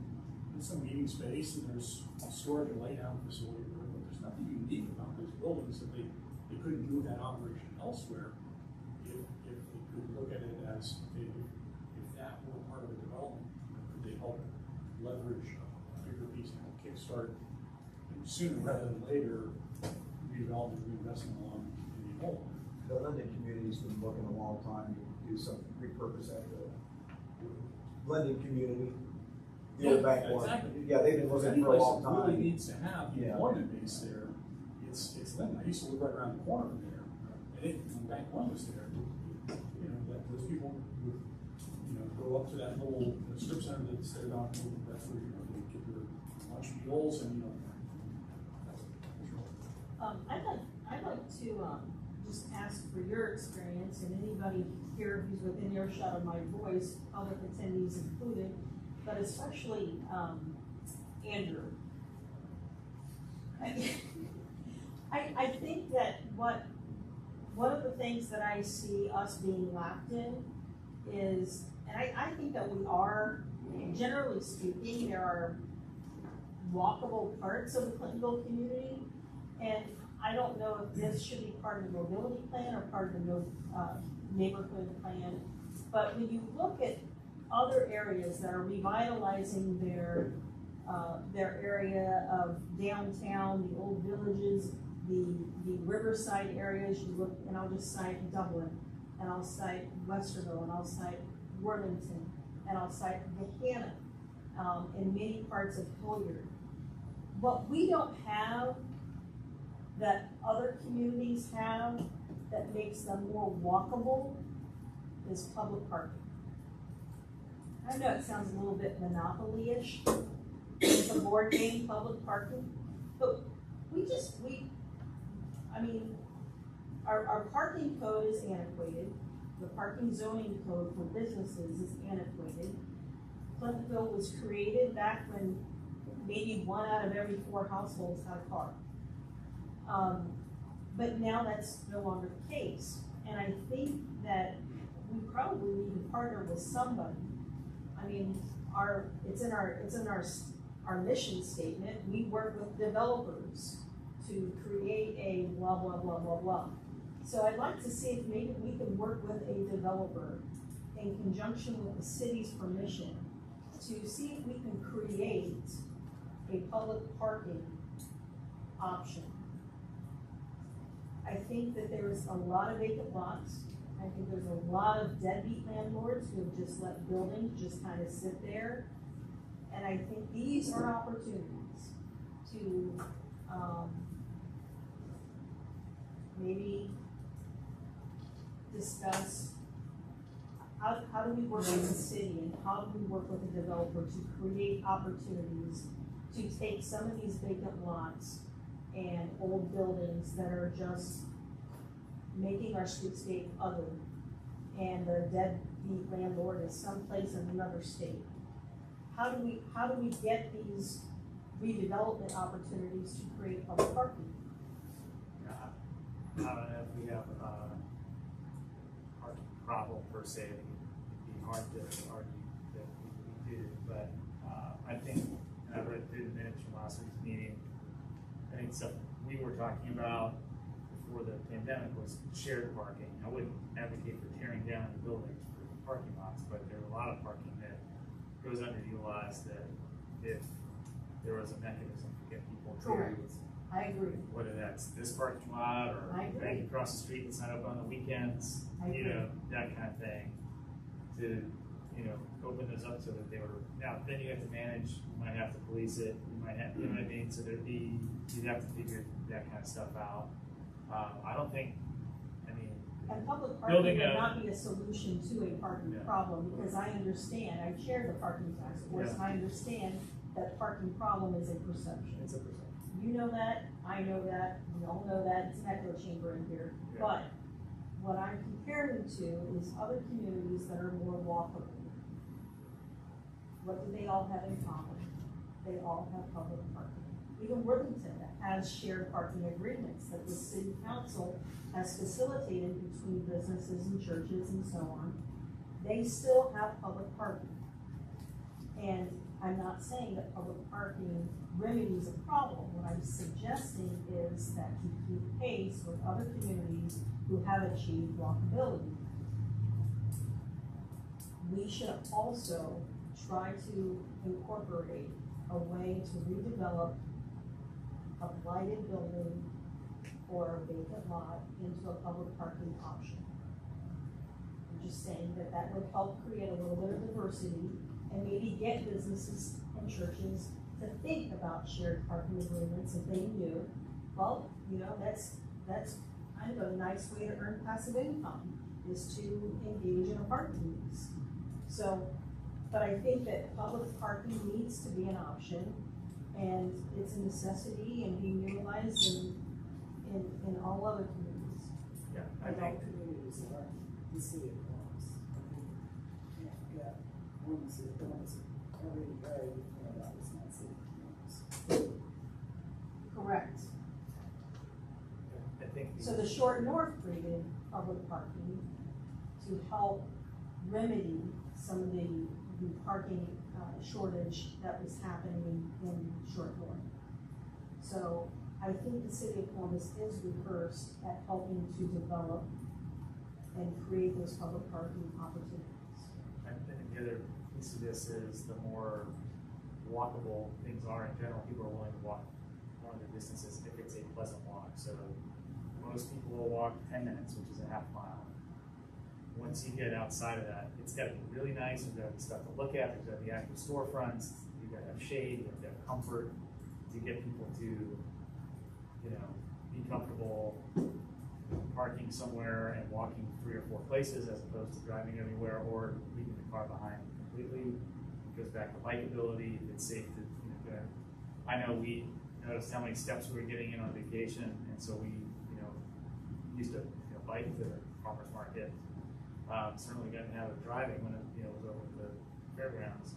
there's some meeting space and there's storage and laydown facility, but there's nothing unique about those buildings that they couldn't move that operation elsewhere if they could look at it as if that were part of the development, could they help leverage a bigger piece and help kickstart sooner rather than later redevelopment, reinvestment along in the whole. The London community's been looking a long time to do some repurpose that blended community, the Overbeck one. Exactly. Yeah, they've been looking Any for a place long that really time. needs to have the Yeah. employment base there, it's limited. I used to live right around the corner from there, and when Bank One was there, you know, that those people would, you know, go up to that little strip center that's there down, that's where, you know, they get their lunch meals and, you know. I'd like to, just ask for your experience, and anybody here who's within earshot of my voice, public attendees included, but especially, Andrew. I think that one of the things that I see us being lapped in is, and I think that we are, generally speaking, there are walkable parts of the Clintonville community, and I don't know if this should be part of the mobility plan or part of the neighborhood plan, but when you look at other areas that are revitalizing their area of downtown, the old villages, the riverside areas, you look, and I'll just cite Dublin, and I'll cite Westerville, and I'll cite Worthington, and I'll cite Gahanna, and many parts of Hilliard. What we don't have that other communities have that makes them more walkable is public parking. I know it sounds a little bit monopoly-ish, it's a board game, public parking, but our parking code is antiquated. The parking zoning code for businesses is antiquated. Clintonville was created back when maybe 1 out of every 4 households had a car. But now that's no longer the case. And I think that we probably need to partner with somebody. I mean, it's in our mission statement. We work with developers to create a blah, blah, blah, blah, blah. So I'd like to see if maybe we can work with a developer in conjunction with the city's permission to see if we can create a public parking option. I think that there's a lot of vacant lots. I think there's a lot of deadbeat landlords who have just let buildings just kind of sit there. And I think these are opportunities to maybe discuss how do we work with the city and how do we work with the developer to create opportunities to take some of these vacant lots and old buildings that are just making our streetscape other, and the deadbeat landlord is someplace in another state. How do we get these redevelopment opportunities to create public parking? I don't know if we have a parking problem per se. It'd be hard to argue that we do, but I think, and I read through the minutes from last week's meeting, I think stuff we were talking about before the pandemic was shared parking. I wouldn't advocate for tearing down the buildings for parking lots, but there's a lot of parking that goes underutilized that if there was a mechanism to get people Correct. to, I agree. whether that's this parking lot or I agree. they can cross the street and sign up on the weekends, I agree. that kind of thing, to, open those up so that they were, now, then you have to manage, you might have to police it, you might have, you know what I mean, so you'd have to figure that kind of stuff out. I don't think, And public parking Building would a- not be a solution to a parking Yeah. problem, because I understand, I chair the parking task force, Yeah. and I understand that parking problem is a perception. it's a perception. You know that, I know that, we all know that, it's an echo chamber in here. Yeah. But what I'm comparing to is other communities that are more walkable. What do they all have in common? They all have public parking. Even Worthington has shared parking agreements that the city council has facilitated between businesses and churches and so on. They still have public parking. And I'm not saying that public parking remedies a problem. What I'm suggesting is that you keep pace with other communities who have achieved walkability. We should also try to incorporate a way to redevelop a blighted building or a vacant lot into a public parking option. I'm just saying that would help create a little bit of diversity and maybe get businesses and churches to think about shared parking agreements if they knew, well, you know, that's kind of a nice way to earn passive income, is to engage in a parking lease. So, but I think that public parking needs to be an option, and it's a necessity and being utilized in all other communities. Yeah, I Like think, all communities are the city of Columbus. Yeah, one city of Columbus, already very, that was not city of Columbus. Correct. I think. So the Short North created public parking to help remedy some of the parking shortage that was happening in Short North. So I think the city of Columbus is rehearsed at helping to develop and create those public parking opportunities. I think the other piece of this is the more walkable things are in general, people are willing to walk longer distances if it's a pleasant walk. So most people will walk 10 minutes, which is a half mile. Once you get outside of that, it's got to be really nice. You've got stuff to look at. There's got to be active storefronts. You've got to have shade. You have to have comfort to get people to, you know, be comfortable parking somewhere and walking 3 or 4 places as opposed to driving everywhere or leaving the car behind completely. It goes back to bikeability. If it's safe to, you know, I know we noticed how many steps we were getting in on vacation, and so we, you know, used to, you know, bike to the farmer's market. Certainly got to have it driving when it, you know, was over at the fairgrounds.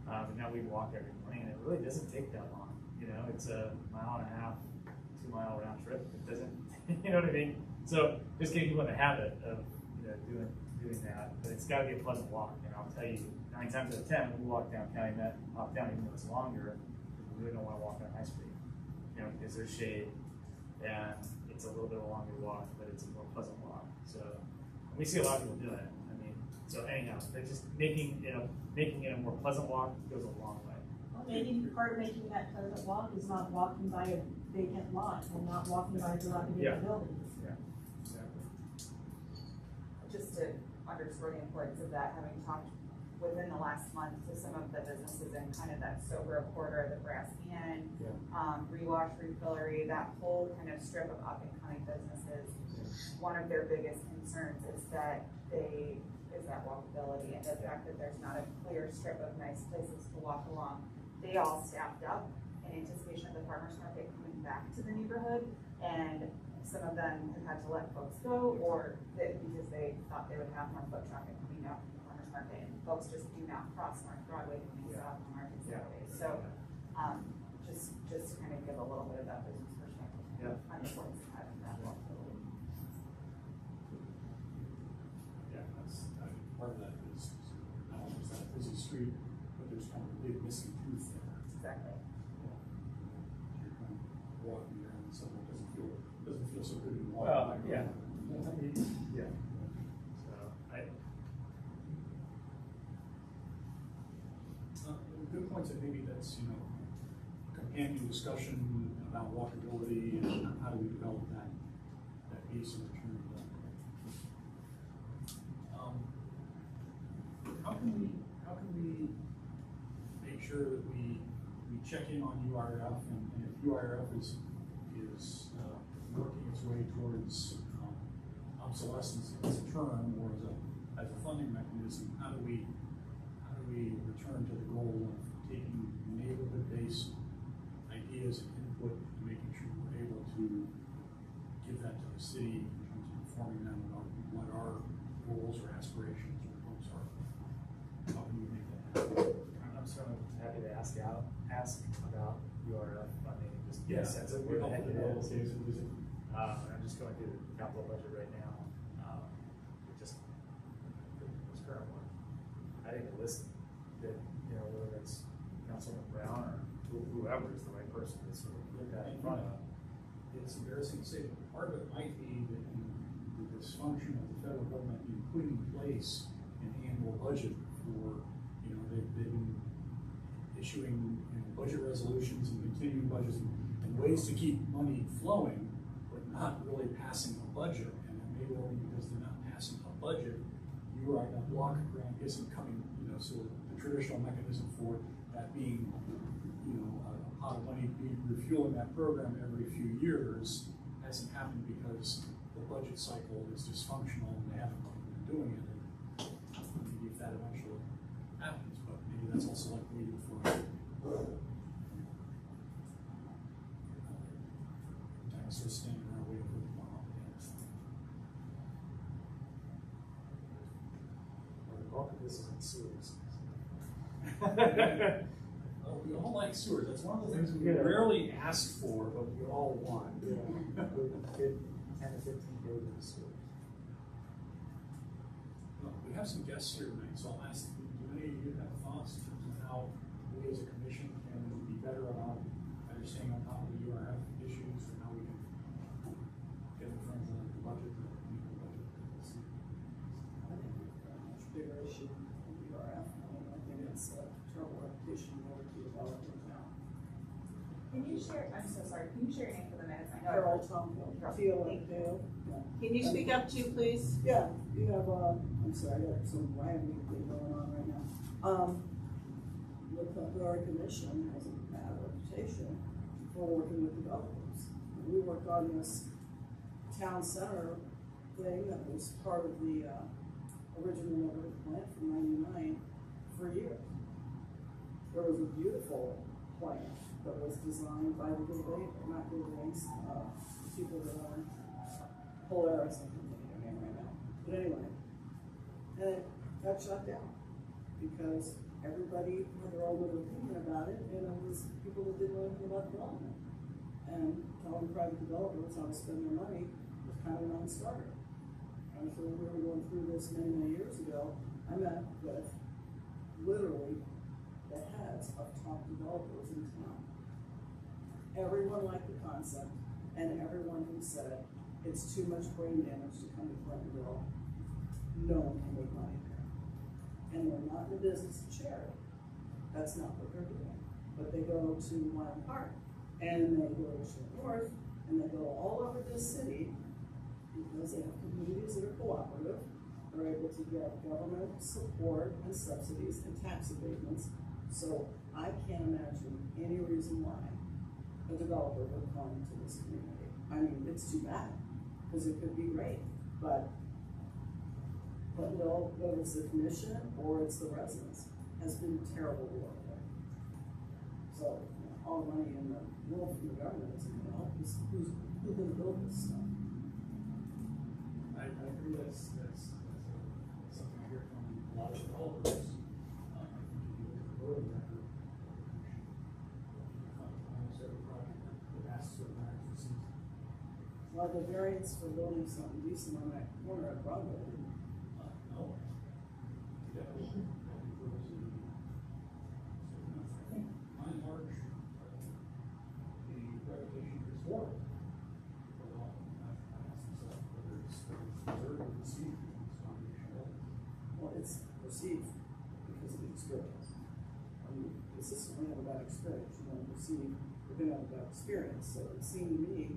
But now we walk every morning, and it really doesn't take that long. You know, it's a 1.5 mile, 2 mile round trip. It doesn't, you know what I mean? So just getting people in the habit of, you know, doing that. But it's got to be a pleasant walk. And I'll tell you, 9 times out of 10, we walk down County Met, hop down even though it's longer, because we really don't want to walk on High Street. You know, because there's shade, and it's a little bit of a longer walk, but it's a more pleasant walk. So we see a lot of people doing it. I mean, so anyhow, they're just making it a more pleasant walk goes a long way. Well, maybe part of making that pleasant walk is not walking by a vacant lot and not walking by a dilapidated building. Yeah, exactly. Just to underscore the importance of that, having talked within the last month to some of the businesses in kind of that sober quarter, the Brass Inn, Rewash, Refillery, that whole kind of strip of up and coming businesses. One of their biggest concerns is that walkability and the fact that there's not a clear strip of nice places to walk along. They all staffed up in anticipation of the farmers market coming back to the neighborhood, and some of them have had to let folks go, or that because they thought they would have more foot traffic coming out from the farmers market, and folks just do not cross North Broadway coming south from market Saturdays. So just to kind of give a little bit of that business perspective on the importance of having that walkability. Yeah, part of that is not only is that a busy street, but there's kind of a big missing tooth there. Exactly. You're kind of walking there and someone doesn't feel so good to walk. Well, yeah. Yeah. So good points that maybe that's, you know, companion discussion about walkability and how do we develop that piece in return to that. How can we make sure that we check in on URF and if URF is working its way towards obsolescence as a term or as a funding mechanism, how do we return to the goal of taking neighborhood-based ideas and input and making sure we're able to give that to the city in terms of informing them about what our goals or aspirations or hopes are? How can we make that happen? I'm certainly happy to ask about URF funding. Just get a Yeah, sense of we're where the heck it helpful. is. I'm just going through the capital budget right now. Just this current one. I think a list that, you know, whether it's Councilman Brown or whoever is the right person to sort of look at in front of. It's embarrassing to say, but part of it might be that the dysfunction of the federal government in putting in place an annual budget for, you know, they've been issuing, you know, budget resolutions and continuing budgets and ways to keep money flowing, but not really passing a budget. And then maybe only because they're not passing a budget, that block grant isn't coming, you know, so the traditional mechanism for that being, you know, a pot of money being refueling that program every few years hasn't happened because the budget cycle is dysfunctional and they haven't been doing it. And maybe if that eventually happens, but maybe that's also like waiting for dinosaurs standing around waiting for the bomb. Well, the bulk of this is in sewers. Oh, we all like sewers. That's one of the things we rarely ask for, but we all want. Yeah, good 10 to 15 days in sewers. Well, we have some guests here tonight, so I'll ask, do any of you have thoughts in terms of how we as a commission can be better about understanding on top of the URF issues and how we can get in front of the budget, the budget? I think we've got a much bigger issue than URF. I think it's a terrible reputation over to development now. Can you share, I'm so sorry, can you share your name for the minutes? I know. Carol Tomville, T-O-N-K-O. Can you speak up too, please? Yeah, you have, I'm sorry, I got some random thing going on right now. The Clintonville Commission has a bad reputation for working with developers. We worked on this town center thing that was part of the, original neighborhood plan from '99 for years. There was a beautiful plan that was designed by the people that are Polaris, I can't think of their name right now. But anyway, and it got shut down because everybody had their own little opinion about it, and it was people that didn't know anything about development. And telling private developers how to spend their money was kind of a non-starter. And so when we were going through this many years ago, I met with literally the heads of top developers in town. Everyone liked the concept, and everyone who said, it's too much brain damage to come to Clintonville. No one can make money there. And they're not in the business of charity. That's not what they're doing. But they go to Lyon Park, and they go to Shore North, and they go all over this city because they have communities that are cooperative. They're able to get government support and subsidies and tax abatements. So I can't imagine any reason why a developer would come into this community. I mean, it's too bad, because it could be great, but no, whether it's the commission or it's the residents, has been terrible to work with. So, you know, all the money in the world from the government isn't gonna help us. Who's gonna build this stuff? I agree that's something I hear from a lot of developers. I think if you look at the road record, almost every project that asks for that receives. Well, the variance for building something decent on that corner at Broadway, No. Yeah. I think by and large, the reputation is for it. Well, I ask myself whether it's deserved or received, it's not really sure. well, it's perceived because of the experience. I mean, consistently have a bad experience, you don't perceive you're gonna have a bad experience. So it seemed to me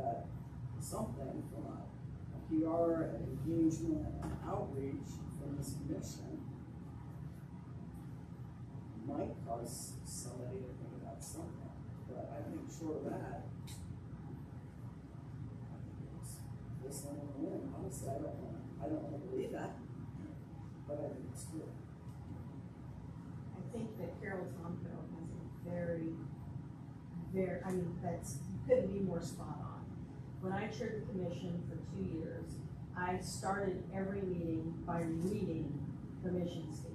that something from a PR and engagement and outreach from this commission might cause somebody to think about something. But I think short of that, I think it's this one on the limb. Honestly, I don't want to believe that, but I think it's true. I think that Carol Tomville has a very, I mean, you couldn't be more spot on. When I chaired the commission for 2 years, I started every meeting by reading the mission statement.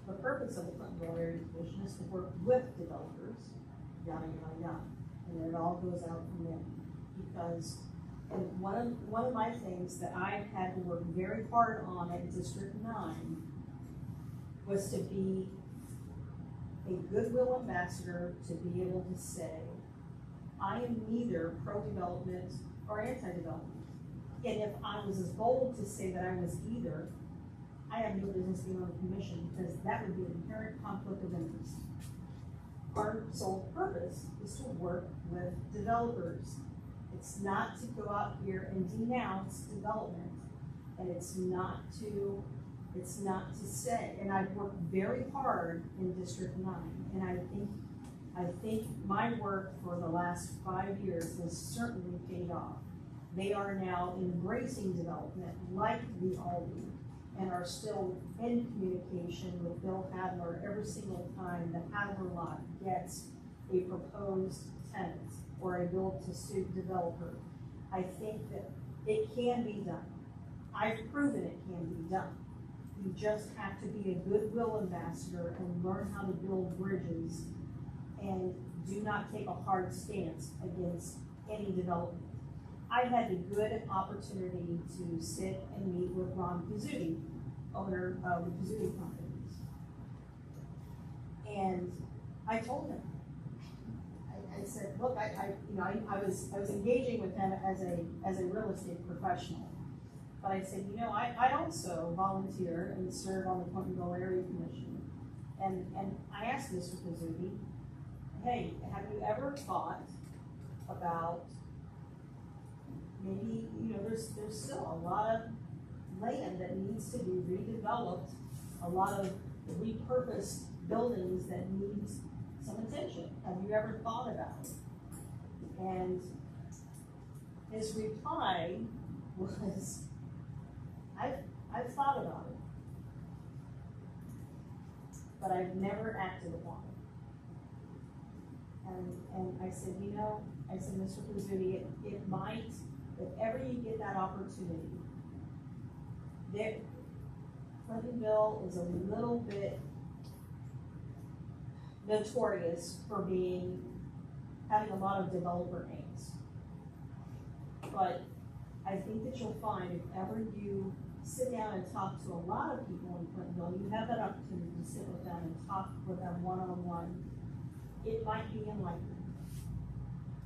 The purpose of the Clintonville Area Commission is to work with developers, yada, yada, yada. And then it all goes out from there. Because, and one of my things that I had to work very hard on at District 9 was to be a goodwill ambassador, to be able to say, I am neither pro-development or anti-development. And if I was as bold to say that I was either, I have no business being on the commission, because that would be an inherent conflict of interest. Our sole purpose is to work with developers. It's not to go out here and denounce development, and it's not to It's not to stay, and I've worked very hard in District 9, and I think my work for the last 5 years has certainly paid off. They are now embracing development like the Aldi, and are still in communication with Bill Hadler every single time the Hadler lot gets a proposed tenant or a build-to-suit developer. I think that it can be done. I've proven it can be done. You just have to be a goodwill ambassador and learn how to build bridges and do not take a hard stance against any development. I had the good opportunity to sit and meet with Ron Pizzuti, owner of the Pizzuti Companies. And I told him, I said, look, I was engaging with him as a real estate professional. But I said, I also volunteer and serve on the Clintonville Area Commission. And I asked Mr. Pizzuti, hey, have you ever thought about maybe, there's still a lot of land that needs to be redeveloped, a lot of repurposed buildings that need some attention. Have you ever thought about it? And his reply was, I've thought about it, but I've never acted upon it. And I said, Mr. Pizzuti, it might, if ever you get that opportunity, Clintonville is a little bit notorious for having a lot of developer angst. But I think that you'll find if ever you sit down and talk to a lot of people in Clintonville, you have that opportunity to sit with them and talk with them one-on-one, it might be enlightening.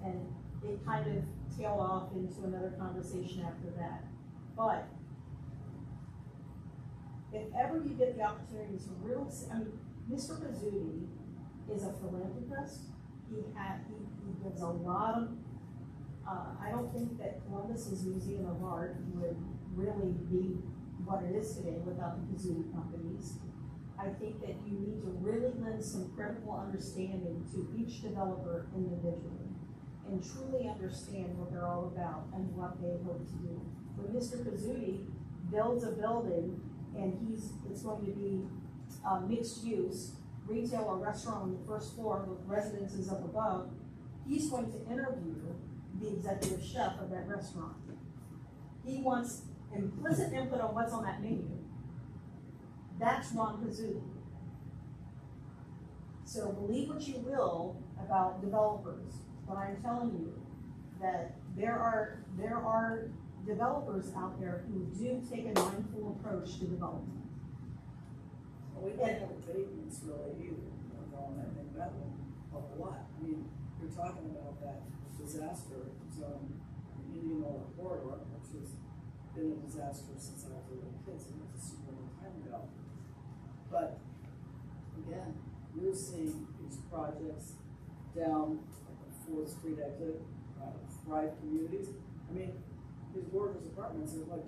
And it kind of tailed off into another conversation after that. But if ever you get the opportunity to really, Mr. Pizzuti is a philanthropist. He gives a lot of, I don't think that Columbus's Museum of Art would really be what it is today without the Pizzuti Companies. I think that you need to really lend some critical understanding to each developer individually and truly understand what they're all about and what they hope to do. When Mr. Pizzuti builds a building and it's going to be mixed use, retail or restaurant on the first floor with residences up above, he's going to interview the executive chef of that restaurant. He wants implicit input on what's on that menu. That's Ron Pizzuti. So believe what you will about developers, but I'm telling you that there are developers out there who do take a mindful approach to development. Well, we don't have abatements really either, on that thing, that one, a whole lot. I mean, you're talking about that disaster zone, Indianola corridor, which has been a disaster since I was a little kid, so it was a super long time ago. But again, you're seeing these projects down like the 4th Street exit, Thrive Communities. I mean, these gorgeous apartments are like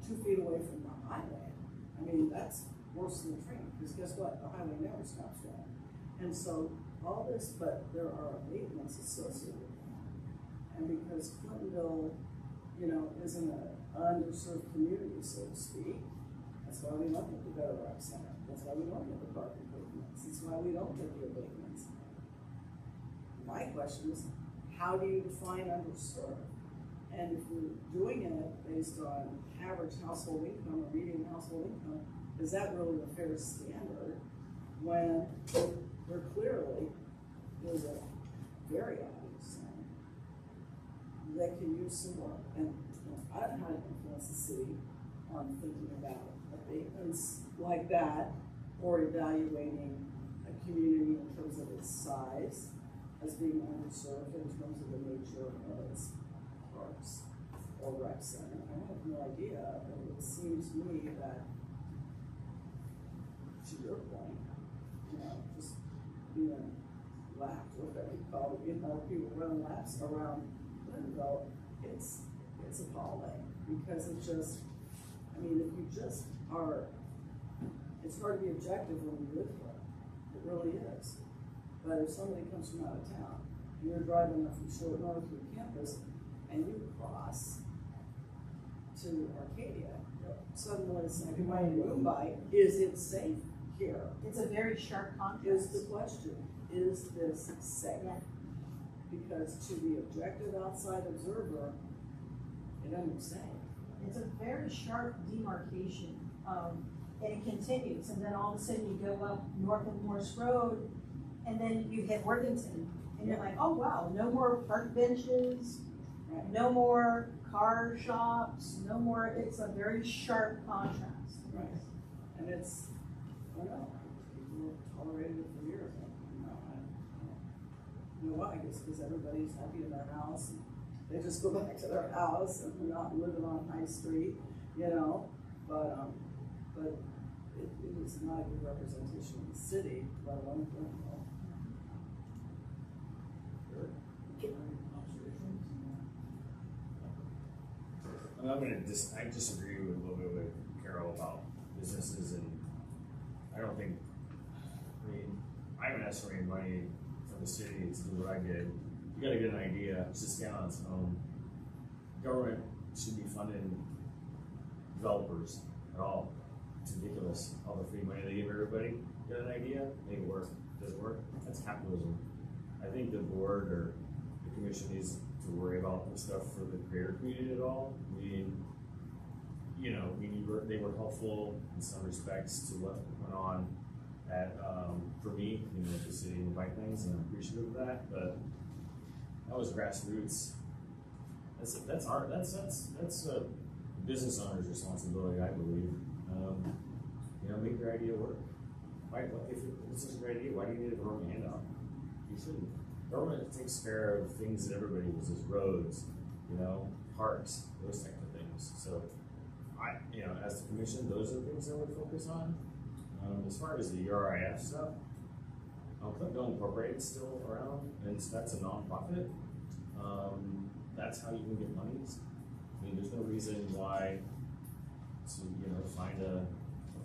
2 feet away from the highway. I mean, that's worse than the train, because guess what? The highway never stops running. And so all this, but there are abatements associated with that. And because Clintonville, isn't an underserved community, so to speak, that's why we don't get the Better Rec Center. That's why we don't get the park improvements. That's why we don't get the abatements. My question is, how do you define underserved? And if you're doing it based on average household income or median household income, is that really a fair standard when there clearly is a very obvious sign that can use some work? And I don't know how to influence the city on thinking about abatements like that or evaluating a community in terms of its size as being underserved in terms of the nature of its parks or rec center. I have no idea, but it seems to me that, to your point, just being lapped, whatever you call it, people running laps around Clintonville, it's appalling, because it just, if you just are It's hard to be objective when you live here, it really is. But if somebody comes from out of town, and you're driving up from Short North through campus, and you cross to Arcadia, suddenly it's like, Mumbai, is it safe here? It's a very sharp Is contrast. the question, is this safe? Yeah. Because to the objective outside observer, it doesn't say. It's a very sharp demarcation, and it continues, and then all of a sudden you go up north of Morse Road, and then you hit Worthington, and you're like, oh wow, no more park benches, no more car shops, no more, it's a very sharp contrast. Right. And it's, I don't know, people have tolerated it for years. I don't know why, I guess because everybody's happy in their house, and they just go back to their house, and they're not living on High Street, you know, but it is not a good representation of the city, let alone Clintonville. I disagree with a little bit with Carol about businesses, and I don't think, I haven't asked for any money from the city to do what I did. You gotta get an idea, it's just stand on its own. Government should be funding developers at all. It's ridiculous, all the free money they give everybody. Get an idea, make it work. Does it work? That's capitalism. I think the board or the commission needs to worry about the stuff for the creator community at all. They were helpful in some respects to what went on at, for me, at the city and bike things, and I'm appreciative of that, but that was grassroots. That's a business owner's responsibility, I believe. Make your idea work. If this is a great idea, why do you need a government handout? You shouldn't. Government takes care of things that everybody uses, roads, parks, those types of things. So as the commission, those are the things I would focus on. As far as the URIF stuff, Clintonville Incorporated is still around, and that's a nonprofit. That's how you can get monies. There's no reason why to, find a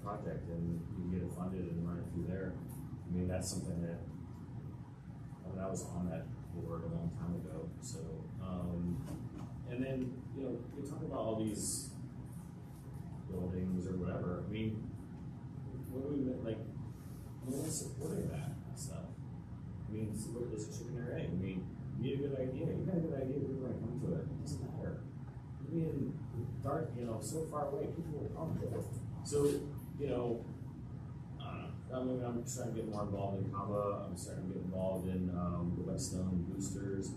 project and you can get it funded and run it through there. That's something that, I was on that board a long time ago, so, and then, we talk about all these buildings or whatever, what do we, no one's supporting that stuff. What is it, chicken or egg? You need a good idea, you got a good idea, people are gonna come to it, it doesn't matter. Dark, so far away, people will come to it. So, I'm starting to get more involved in Kava. I'm starting to get involved in the Whetstone boosters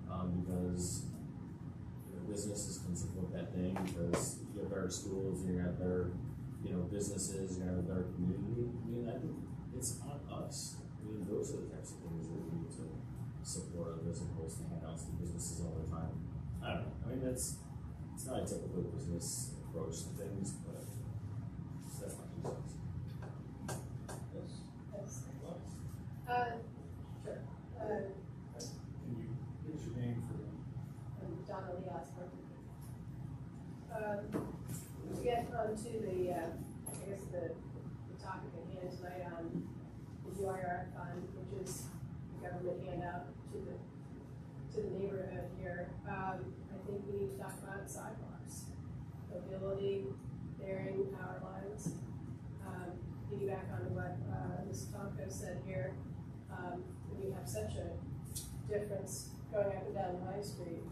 because businesses can support that thing because you have better schools, you're gonna have better businesses, you're gonna have a better community. I think it's on us. Those are the types of things that we need to support as opposed to handouts to businesses all the time. I don't know. It's not a typical business approach to things, but that's my 2 cents. Sure. Can you, what's your name for them? I'm Donna Lee Osborne. To get onto the, the topic at hand tonight on the UIR fund, which is the government handout to the neighborhood here. I think we need to talk about sidewalks, mobility, bearing power lines. Piggyback on what Ms. Tomko said here. We have such a difference going up and down High Street.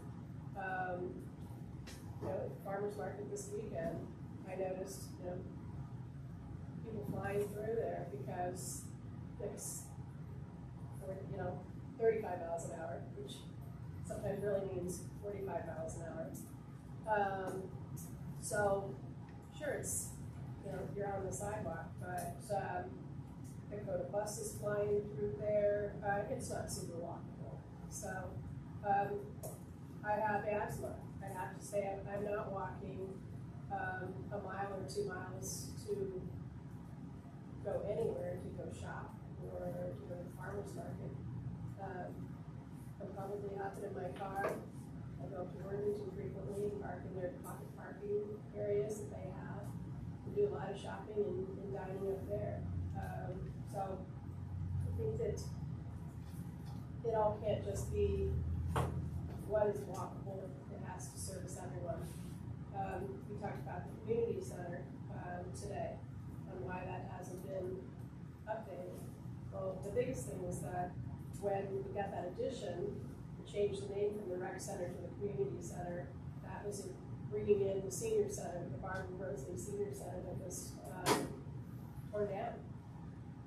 Farmers market this weekend, I noticed, people flying through there because it's, 35 miles an hour, which sometimes really means 45 miles an hour. So, sure, it's, you're on the sidewalk, but Dakota buses flying through there, it's not super walkable. So, I have asthma. I have to say I'm not walking a mile or 2 miles to go anywhere, to go shop or to go to the farmer's market. I'm probably hopping in my car. I go to Worthington frequently, park in their pocket parking areas that they have. We do a lot lot of shopping and dining up there. So I think that it all can't just be what is walkable, it has to service everyone. We talked about the community center today and why that hasn't been updated. Well, the biggest thing was that when we got that addition, we changed the name from the rec center to the community center. That was bringing in the senior center, the Barbara Rosley Senior Center that was torn down.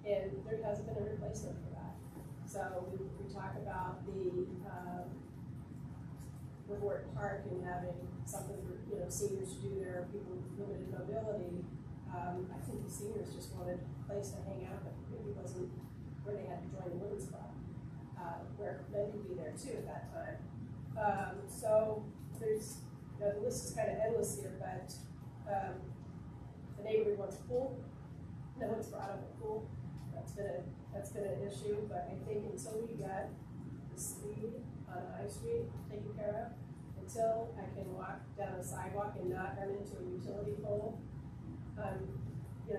And there hasn't been a replacement for that. So we talk about the Woodward Park and having something for, seniors to do there, people with limited mobility. I think the seniors just wanted a place to hang out that maybe wasn't where they had to join the women's club, where men could be there too at that time. So there's, the list is kind of endless here, but the neighborhood wants a pool. No one's brought up a pool. That's been an issue, but I think until we get the speed on High Street taken care of, until I can walk down a sidewalk and not run into a utility pole, if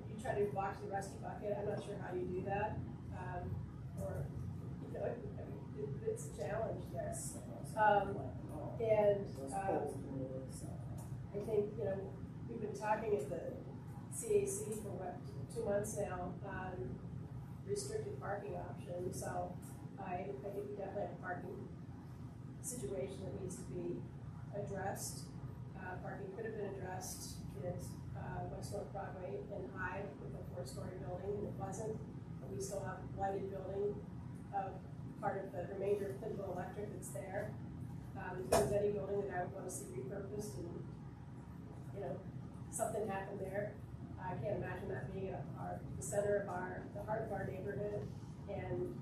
you try to walk to the rescue bucket, I'm not sure how you do that, it's a challenge there. I think, we've been talking at the CAC for 2 months now on restricted parking options, so I think we definitely have a parking situation that needs to be addressed. Parking could have been addressed at West North Broadway and High with a 4-story building, and it wasn't. But we still have a lighted building, part of the remainder of Clintonville Electric that's there. If there's any building that I would want to see repurposed and, something happened there, I can't imagine that being at the center of the heart of our neighborhood, and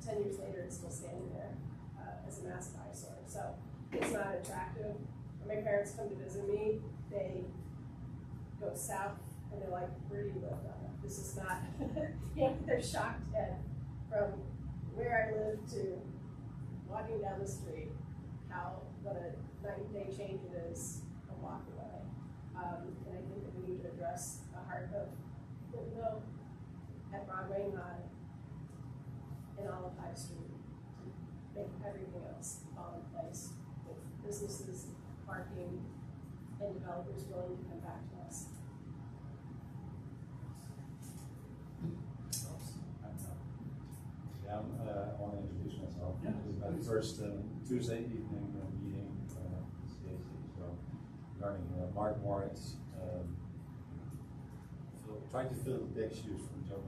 10 years later it's still standing there as a massive eyesore. So it's not attractive. When my parents come to visit me, they go south and they're like, where do you live? This is not, they're shocked at from where I live to walking down the street, what a night and day change it is a walk away. And I think that we need to address the heart of Clintonville at Broadway and High and all of High Street to make everything else fall in place with businesses, parking, and developers willing to come back to us. Yeah, I want to introduce myself. Yeah, This is my first Tuesday evening meeting with CAC. So regarding Mark Moritz, trying to fill the big shoes from Joe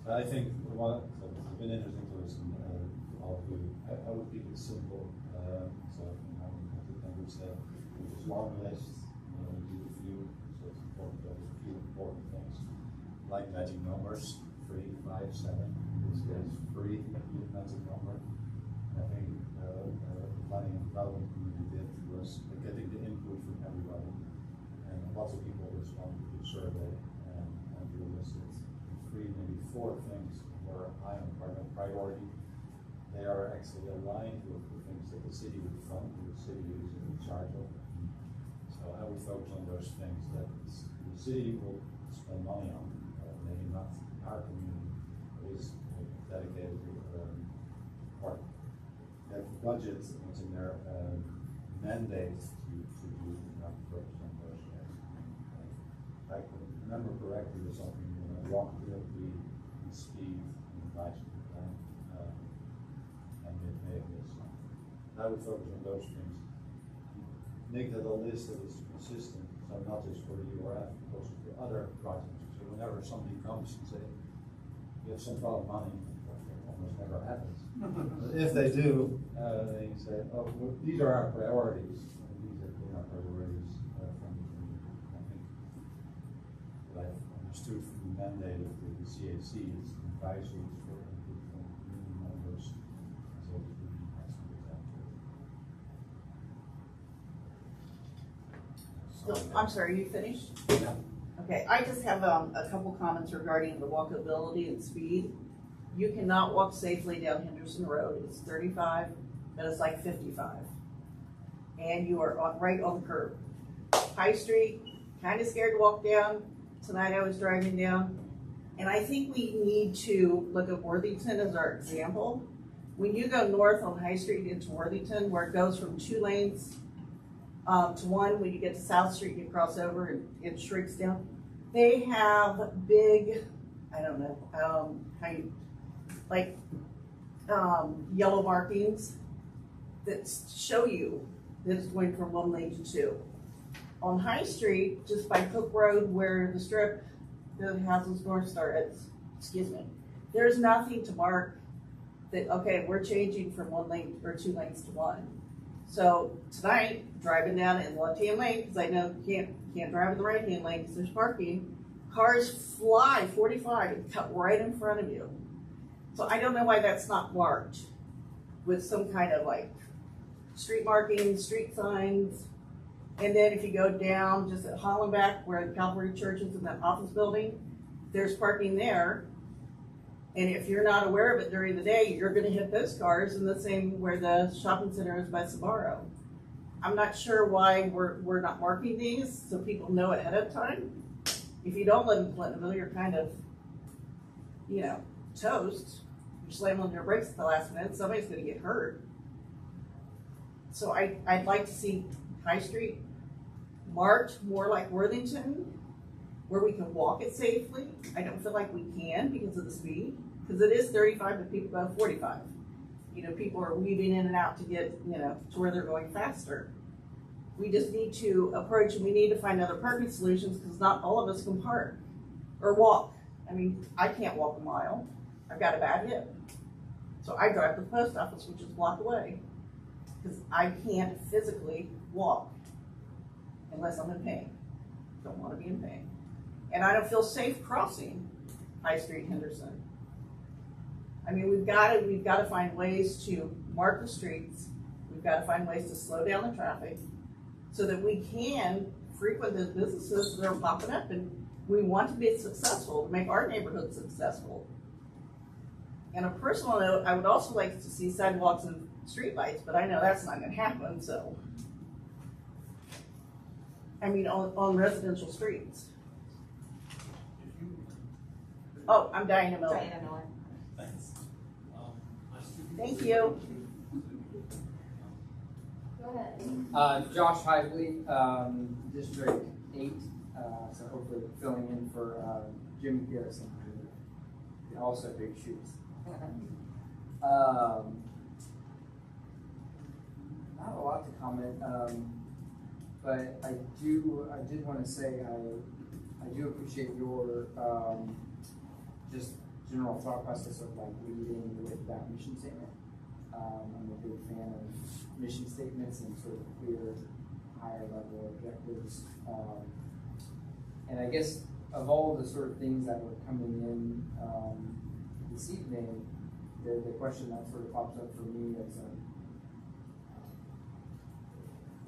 I think it's been interesting to listen to all of you. I would keep it simple. So I would say it's a long list. We do a few, so it's important that there's a few important things like magic numbers, 3, 5, 7. In this case, 3 is a magic number. And I think the planning and development community did was getting the input from everybody, and lots of people responded to the survey, and we listed 3, maybe 4 things were high on priority. They are actually aligned with the things that the city would fund, the city is in charge of. So I would focus on those things that the city will spend money on, maybe not our community is dedicated to, or their budget is in their mandate to do, focus on those things. If I can remember correctly, there's something walkability and speed and bicycle plan, and mid-May this. I would focus on those things. Make that a list that is consistent, so not just for the URF, but also for other projects. So whenever somebody comes and say, you have some problem money, it almost never happens. But if they do, they say, oh, well, these are our priorities. And these have been our priorities from the community. I think what I've understood from the mandate of the CAC is advisories for input from community members. So it would be excellent example. So, I'm sorry, are you finished? Yeah. Okay, I just have a couple comments regarding the walkability and speed. You cannot walk safely down Henderson Road. It's 35, but it's like 55. and you are right on the curb. High Street, kinda scared to walk down. Tonight I was driving down, and I think we need to look at Worthington as our example. When you go north on High Street into Worthington, where it goes from 2 lanes to 1, when you get to South Street, you cross over and it shrinks down. They have big, I don't know, yellow markings that show you that it's going from 1 lane to 2. On High Street, just by Cook Road where the strip, the Houses North Star is, there's nothing to mark that, okay, we're changing from 1 lane or 2 lanes to 1. So tonight, driving down in left-hand lane, because I know you can't drive in the right-hand lane because there's parking, cars fly 45 and cut right in front of you. So I don't know why that's not marked with some kind of like street marking, street signs. And then if you go down just at Hollenbeck where the Calvary Church is in that office building, there's parking there. And if you're not aware of it during the day, you're gonna hit those cars, and the same where the shopping center is by Sbarro. I'm not sure why we're not marking these so people know ahead of time. If you don't live in Clintonville, you're kind of, toast. You're slamming on your brakes at the last minute, somebody's gonna get hurt. So I'd like to see High Street marked more like Worthington, where we can walk it safely. I don't feel like we can because of the speed, because it is 35, but people go 45. People are weaving in and out to get, to where they're going faster. We just need to approach, and we need to find other parking solutions, because not all of us can park or walk. I mean, I can't walk a mile. I've got a bad hip. So I drive to the post office, which is a block away, because I can't physically walk unless I'm in pain. Don't want to be in pain. And I don't feel safe crossing High Street Henderson. I mean, we've got to find ways to mark the streets. We've got to find ways to slow down the traffic so that we can frequent those businesses that are popping up, and we want to be successful, to make our neighborhood successful. And a personal note, I would also like to see sidewalks and streetlights, but I know that's not going to happen, so. I mean, on residential streets. Oh, I'm Diana Miller. Diana Miller. Thanks. Thank you. Go ahead. Josh Hively, District 8, so hopefully filling in for Jim Garrison, who also big shoes. Not a lot to comment, but I did want to say I do appreciate your just general thought process of like leading with that mission statement. I'm a big fan of mission statements and sort of clear, higher level objectives. And I guess of all the sort of things that were coming in this evening, the question that sort of pops up for me is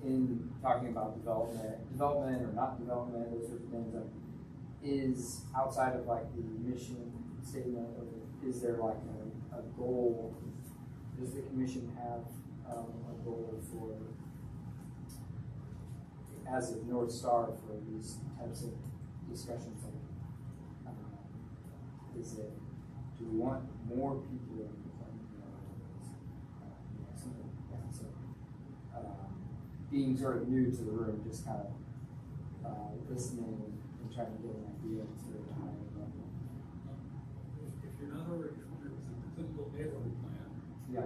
in talking about development or not development, those sorts of things, like, is outside of like the mission statement, or is there like a goal? Does the commission have a goal for, as a North Star for these types of discussions? Like, is it, do we want more people in something like that? So, being sort of new to the room, just kind of listening and trying to get an idea of sort of the higher level. If you're not already familiar with the Clintonville neighborhood plan,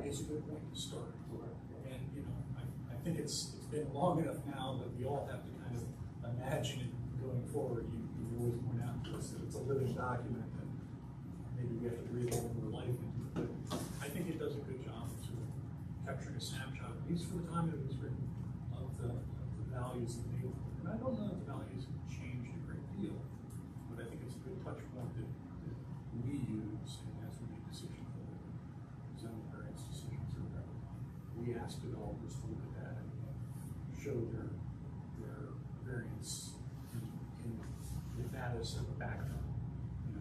it's a good point to start. And I think it's been long enough now that we all have to kind of imagine it going forward. You always point out to us that it's a living document, and maybe we have to breathe a little more life into it. But I think it does a good job of sort of capturing a snapshot, at least for the time it was written, of the values of the neighborhood. And I don't know if the values have changed a great deal, but I think it's a good touch point that we use, and as we make decisions, whether zone variance decisions or whatever, we ask developers to look at that and show their variance with that as sort of a background.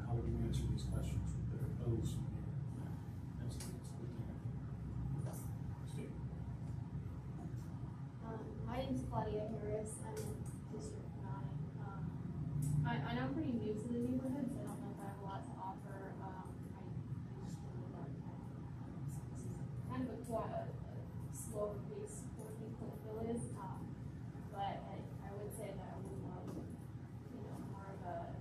How would you answer these questions that are posed? That's a good thing. Steve? name's Claudia Harris. I'm in District 9. And I'm pretty new to the neighborhood, so I don't know if I have a lot to offer. I usually like kind of a slower pace work in Clintonville is. But I would say that I would love, more of a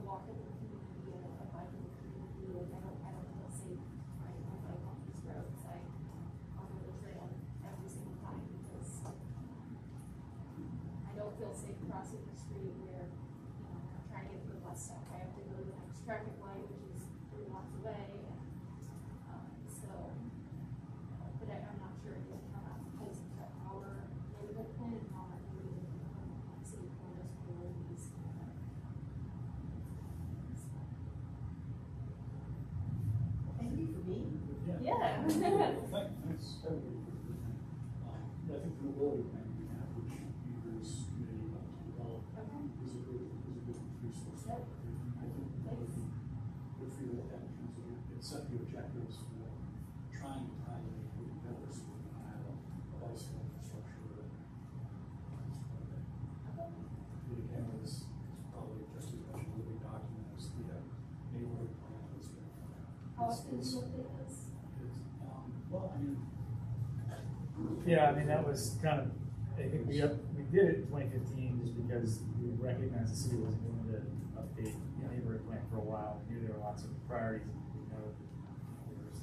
walk in the community, a bike in the community. Like I don't feel safe riding my bike on these roads. I'll go the trail every single time because I don't feel safe crossing the street where, I'm trying to get to the bus stop. I have to go to the next traffic light, which is 3 blocks away. But I'm not sure if it's come out because of our neighborhood plan and how our neighborhood city plan is for these. Thank you for me. Yeah. Thanks. I think the mobility plan we have, which Beaver's committee helped develop, is a good resource. Yep. I think it would be good for you to look at in terms of it set the objectives for trying to tie in together so we can have a bicycle infrastructure. It again is probably just as much a living document as the neighborhood plan is. How often do you update this? Well, I mean, Yeah, I mean, that was kind of, I think we did it in 2015 just because we recognized the city wasn't going to update the neighborhood plan for a while. We knew there were lots of priorities. We know there was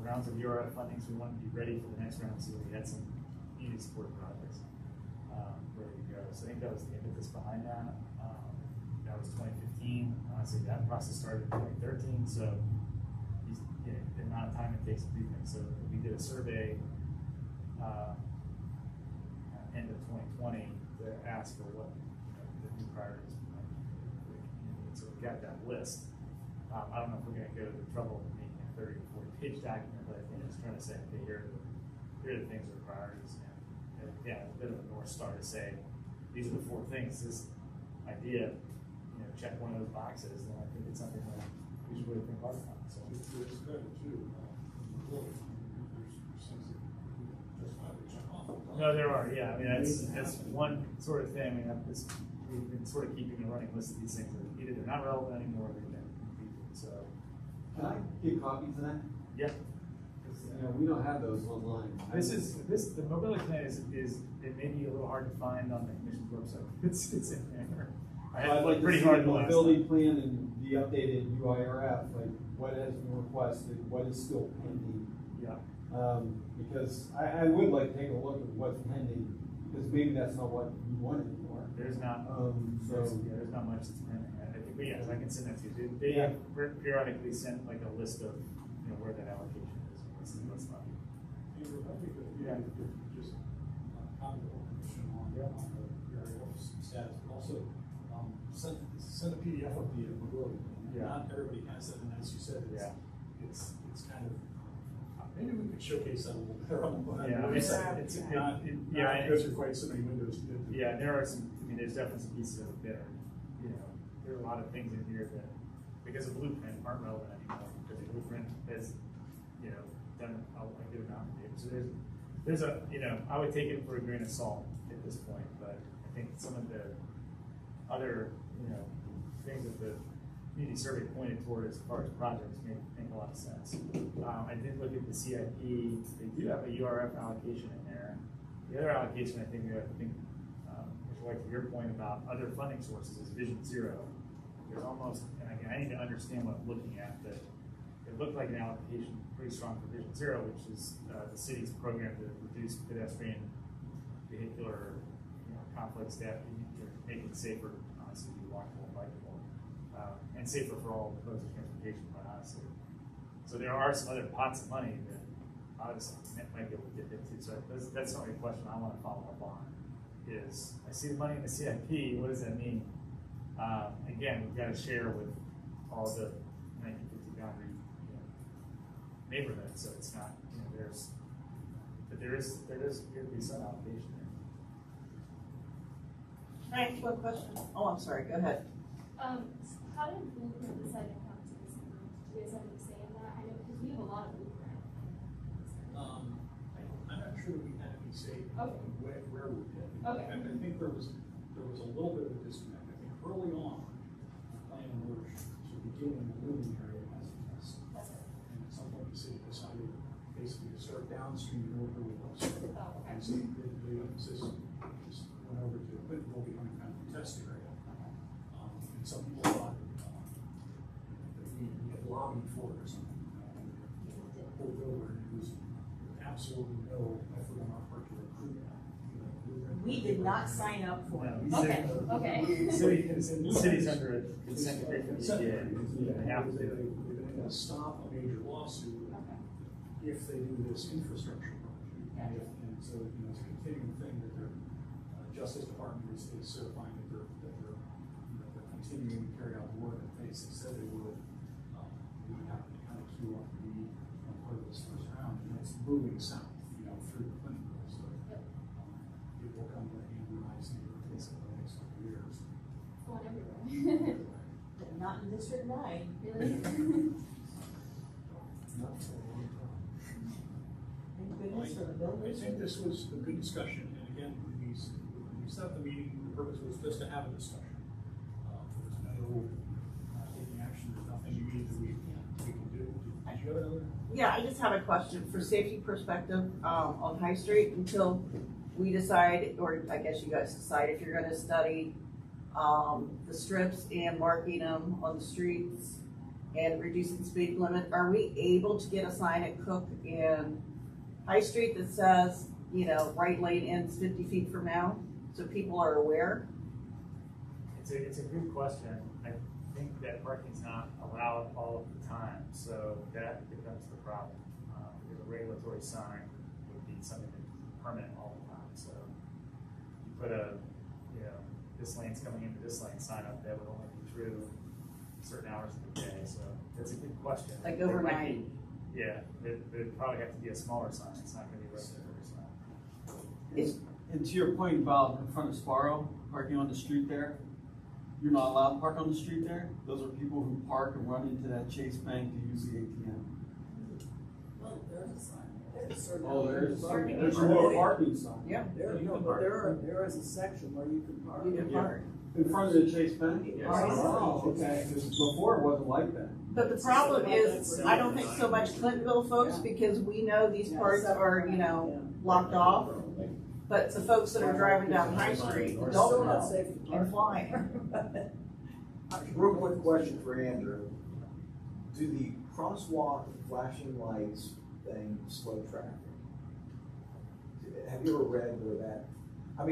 rounds of URF funding, so we wanted to be ready for the next round, so we had some community support projects ready to go. So I think that was the impetus behind that. That was 2015. Honestly, that process started in 2013, so the amount of time it takes to do things. So we did a survey end of 2020 to ask for what the new priorities might be for the community. So we got that list. I don't know if we're going to go to the trouble of making a 30 or 40 page document, but I think it's trying to say, okay, here are the things that are priorities. And yeah, a bit of a North Star to say, these are the 4 things. This idea, check one of those boxes, and I think it's something that we should really think hard about. So there's credit too. There's things that we just have to check off. no, there are. Yeah, I mean that's one sort of thing. I mean, we've been sort of keeping a running list of these things that either they're not relevant anymore or they've been completed. So Can I get copies of that? yeah, Because, we don't have those online. the mobility plan is it may be a little hard to find on the commission's website. It's in there. I'd like to see the mobility plan and the updated UIRF, like what has been requested, what is still pending. Yeah. Because I would like to take a look at what's pending, because maybe that's not what you want anymore. There's not. So there's not much that's pending. I think, but yes, I can send that to you. They have periodically sent like a list of where that allocation is and what's not. Andrew, I think that just comment the commission on the URF status, but also send a PDF of the mobility. Not everybody has that, and as you said, it's kind of maybe we could showcase that a little better on the website. Because there are quite so many windows to get to. Yeah, there are some. I mean, there's definitely some pieces of it that are, there are a lot of things in here that, because of blueprint, aren't relevant anymore. Because the blueprint has, done a good amount of it. So there's a, I would take it for a grain of salt at this point. But I think some of the other, things that the community survey pointed toward as far as projects make a lot of sense. I did look at the CIP. They do have a URF allocation in there. The other allocation, I think, which like to your point about other funding sources, is Vision Zero. There's almost, and again, I need to understand what I'm looking at, but it looked like an allocation pretty strong for Vision Zero, which is the city's program to reduce pedestrian vehicular conflicts, that make it safer, honestly, to be walkable and bikeable, and safer for all modes of transportation, quite honestly. So there are some other pots of money that obviously might be able to get into. So that's the only question I want to follow up on. Is I see the money in the CIP. What does that mean? Again, we've got to share with all the 1950 boundary neighborhoods, so it's not there is going to be some allocation there. Can I ask you a question? Oh, I'm sorry. Go ahead. How did Blueprint decide to come to this group? Do you guys have any say in that? I know because we have a lot of Blueprint. I'm not sure that we had any say Okay. where we did. Okay. And I think there was a little bit of a disconnect. I think early on, the plan emerged to begin in the living area as a test. And at some point, the city decided basically to start downstream in order with us. Oh, okay. And so the emphasis just went over to Clintonville becoming kind of a test area. And some people thought that we had lobbied for it or something. Pulled over, and it was absolutely no effort on our part to recruit that. We did not sign up for it. No, Okay, Okay. The city's under a consent decree from the EPA, they have to do it. They're going to stop a major lawsuit if they do this infrastructure project. And so, it's a continuing thing that their Justice Department is certifying that they're continuing to carry out the work that they said they would. We would have to kind of queue up to be part of this first round, and it's moving south, through Clintonville. So it will come to Andrew-Nice neighborhoods in the next couple of years. Going everywhere. Not in District 9. Really? Thank goodness for the I buildings. think this was a good discussion, and again, we set the meeting, the purpose was just to have a discussion. There's no taking action, there's nothing immediate that we can do. Did you have another? Yeah, I just have a question for safety perspective, on High Street until we decide, or I guess you guys decide if you're gonna study, the strips and marking them on the streets and reducing speed limit. Are we able to get a sign at Cook and High Street that says, right lane ends 50 feet from now, so people are aware? It's a good question. I think that parking's not allowed all of the time, so that becomes the problem. Because a regulatory sign would be something that's permanent all the time, so you put this lane's coming into this lane sign up, that would only be true certain hours of the day, so that's a good question. Like There might overnight? be- Yeah, there'd probably have to be a smaller sign, it's not gonna be a regulatory sign. And to your point about in front of Sparrow, parking on the street there, you're not allowed to park on the street there. Those are people who park and run into that Chase Bank to use the ATM. Well, there's a sign. There's certain Oh, there's parking. no parking sign. Yeah. There is a section where you can park. You can park. In front of the Chase Bank? Yes. Oh, okay, 'cause before it wasn't like that. But the problem is, I don't think so much Clintonville folks, because we know these parts are, locked off. But the folks that are driving down High Street don't Still not know safe to park. and flying. Real quick question for Andrew. Do the crosswalk flashing lights thing slow traffic? Have you ever read where that,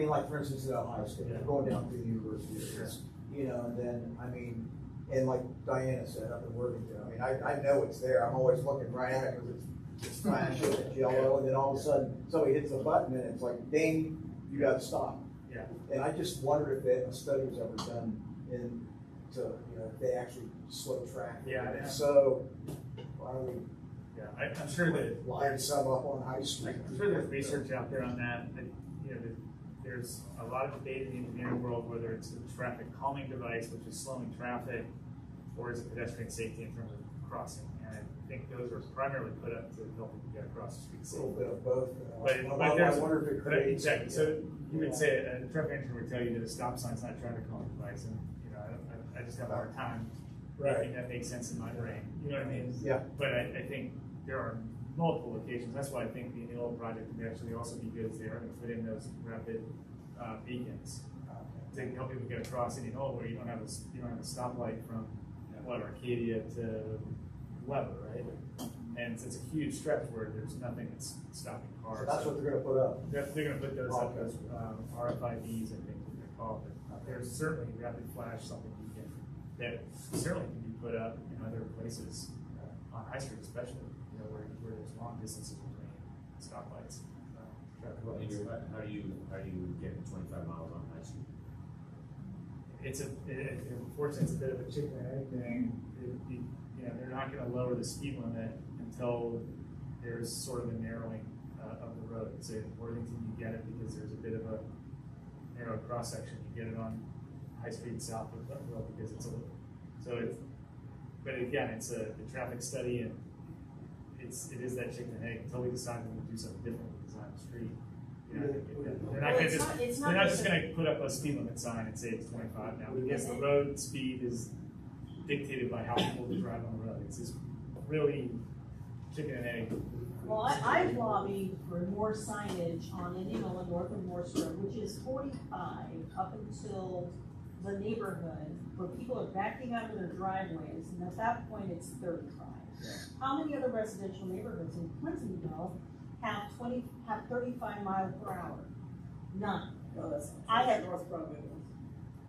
like for instance, at High School, you're going down to the university, and then, and like Diana said, up in Worthington, I know it's there, I'm always looking right at it because it's flashing, it's yellow, and then all of a sudden, somebody hits a button and it's like, ding, you gotta stop. Yeah. And I just wondered if a study was ever done if they actually slow traffic. Yeah, And yeah. if so, why are we Yeah, I'm sure that lining some up on High Street? I'm sure there's research out there on that, there's a lot of debate in the engineering world, whether it's a traffic calming device, which is slowing traffic, or is it pedestrian safety in terms of crossing. And I think those are primarily put up to help people get across the street A safely. little bit of both. But there's, I wonder if it creates. exactly, so you would say, a traffic engineer would tell you that a stop sign's not a traffic calming device, and, I just have a hard time making that make sense in my brain, you know what I mean? Yeah. But I think there are multiple locations, that's why I think the Neil project would actually also be good, is they are gonna put in those rapid, beacons. To help people get across Indian Hole, where you don't have a stoplight from, Arcadia to Weber, right? And it's a huge stretch where there's nothing that's stopping cars. So that's what they're gonna put up. They're gonna put those up as, RFIDs, I think what they're called, but there's certainly rapid flash, something beacon that certainly can be put up in other places, on High Street especially, where there's long distances between stoplights. Traffic lights. Andrew, how do you get 25 miles on High Street? Unfortunately, it's a bit of a chicken and egg thing. They're not gonna lower the speed limit until there's sort of a narrowing, of the road. So in Worthington, you get it because there's a bit of a narrow cross section. You get it on High Street south of Clintonville because but again, it's the traffic study, and it is that chicken and egg until we decide we're gonna do something different with design the street. They're not just gonna put up a speed limit sign and say it's 25 now, because the road speed is dictated by how people drive on the road. It's just really chicken and egg. Well, I've lobbied for more signage on Indianola north of Morse Road, which is 45 up until the neighborhood where people are backing out of their driveways, and at that point it's 35. How many other residential neighborhoods in Clintonville have 35 miles per hour? None. No, that's I have- North Providence.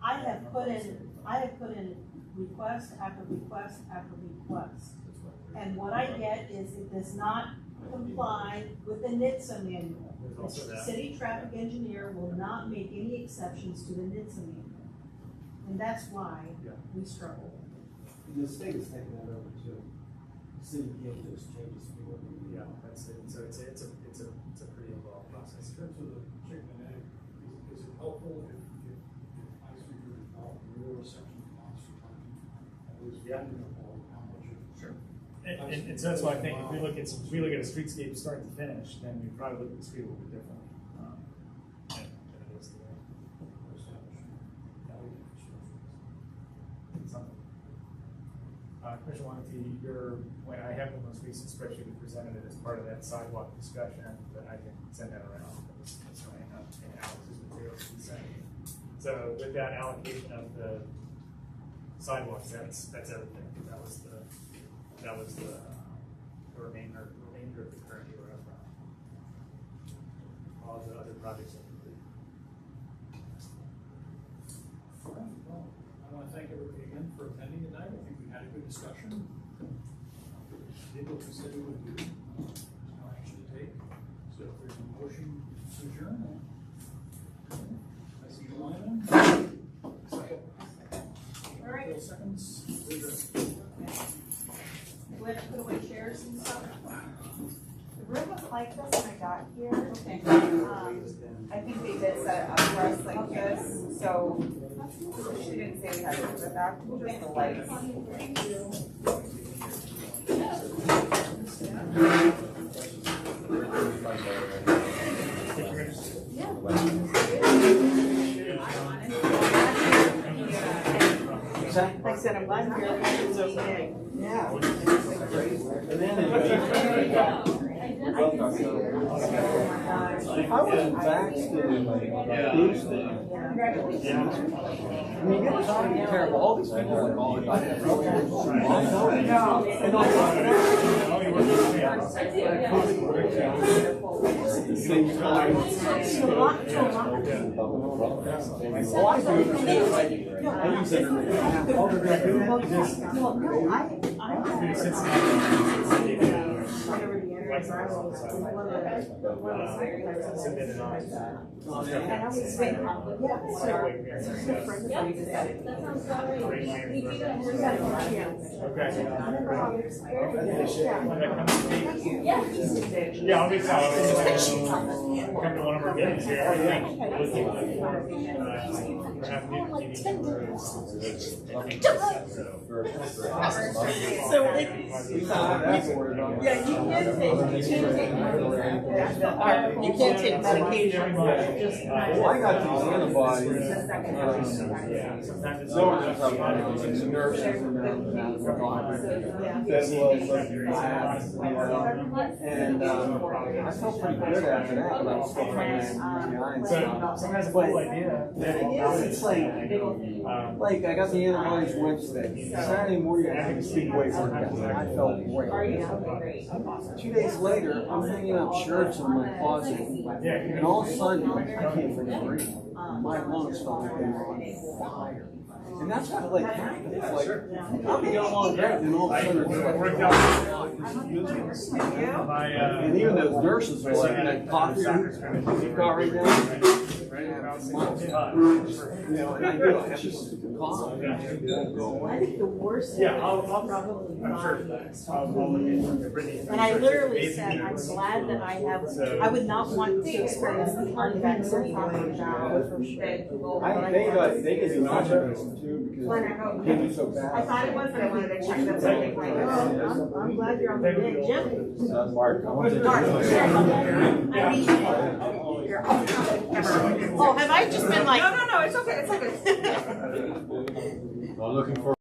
I have put in request after request after request. And what I get is it does not comply with the NHTSA manual. There's also The that. city traffic engineer will not make any exceptions to the NHTSA manual. And that's why we struggle. And the state is taking that over too. The city can't just change the speed limit. Yeah, that's it. So it's a pretty involved process. In terms of the chicken and egg, is it helpful if I see you involved in your section of costs for parking? At least we have to know how much it. Sure. And so that's why I think if we look at a streetscape start to finish, then we probably look at the street a little bit differently. Than it is today. Something. Commissioner Wanty, when I have the most recent spreadsheet we presented it as part of that sidewalk discussion, that I can send that around. That's right, in Alex's materials he sent. So with that allocation of the sidewalks, that's everything. That was the remainder of the current year of all the other projects are complete. All right, well, I want to thank everybody again for attending tonight. I think we had a good discussion. Did what we said we would do. There's no action to take. So if there's a motion to adjourn, I see you line. Second. All right. Bill seconds. Adjourn. Do we have to put away chairs and stuff? The room was like this when I got here. Okay. I think they did set it up for us like this, so she didn't say we had to put it back, just the lights. Like I said, I'm glad to hear that it's okay. Yeah. I wasn't vaccinated like Tuesday. I mean, it was already terrible. All these people were calling. I didn't know. And I use it. Submitted on. Yeah, I'll reach out. Come to one of our meetings here. I think we're having meetings. You can't take medication. Well, I got these antibodies. So much about the nurses and and I felt pretty good after that, but I was still fighting and stuff. Sometimes a cool idea. It's like I got the antibodies Wednesday. Saturday morning I had a sleepaway workout. I felt great. 2 days later, I'm hanging up shirts in my closet, and all of a sudden I can't even breathe. My lungs felt like they were on fire. And that's what like happened. It's like I'll be going along great, and all of a sudden it's like, and even those nurses are like, "That coffee you've got right now." right? About Months. 6 You months. know, and I do, it's just calm. I think the worst. Yeah, thing I'll, is probably I'm sure, buying. I'll look at Brittany. And I literally Amazing said, I'm news. glad that I have, So- I would not want to experience the Untitled Chapter now, for sure. They can be non-judgmental too, because people are so bad. I thought it was, but I wanted to check that something like that. I'm glad you're on the bed, Jim. Mark, I want to. I mean, oh, have I just been like? No, it's okay, it's okay. Well, looking for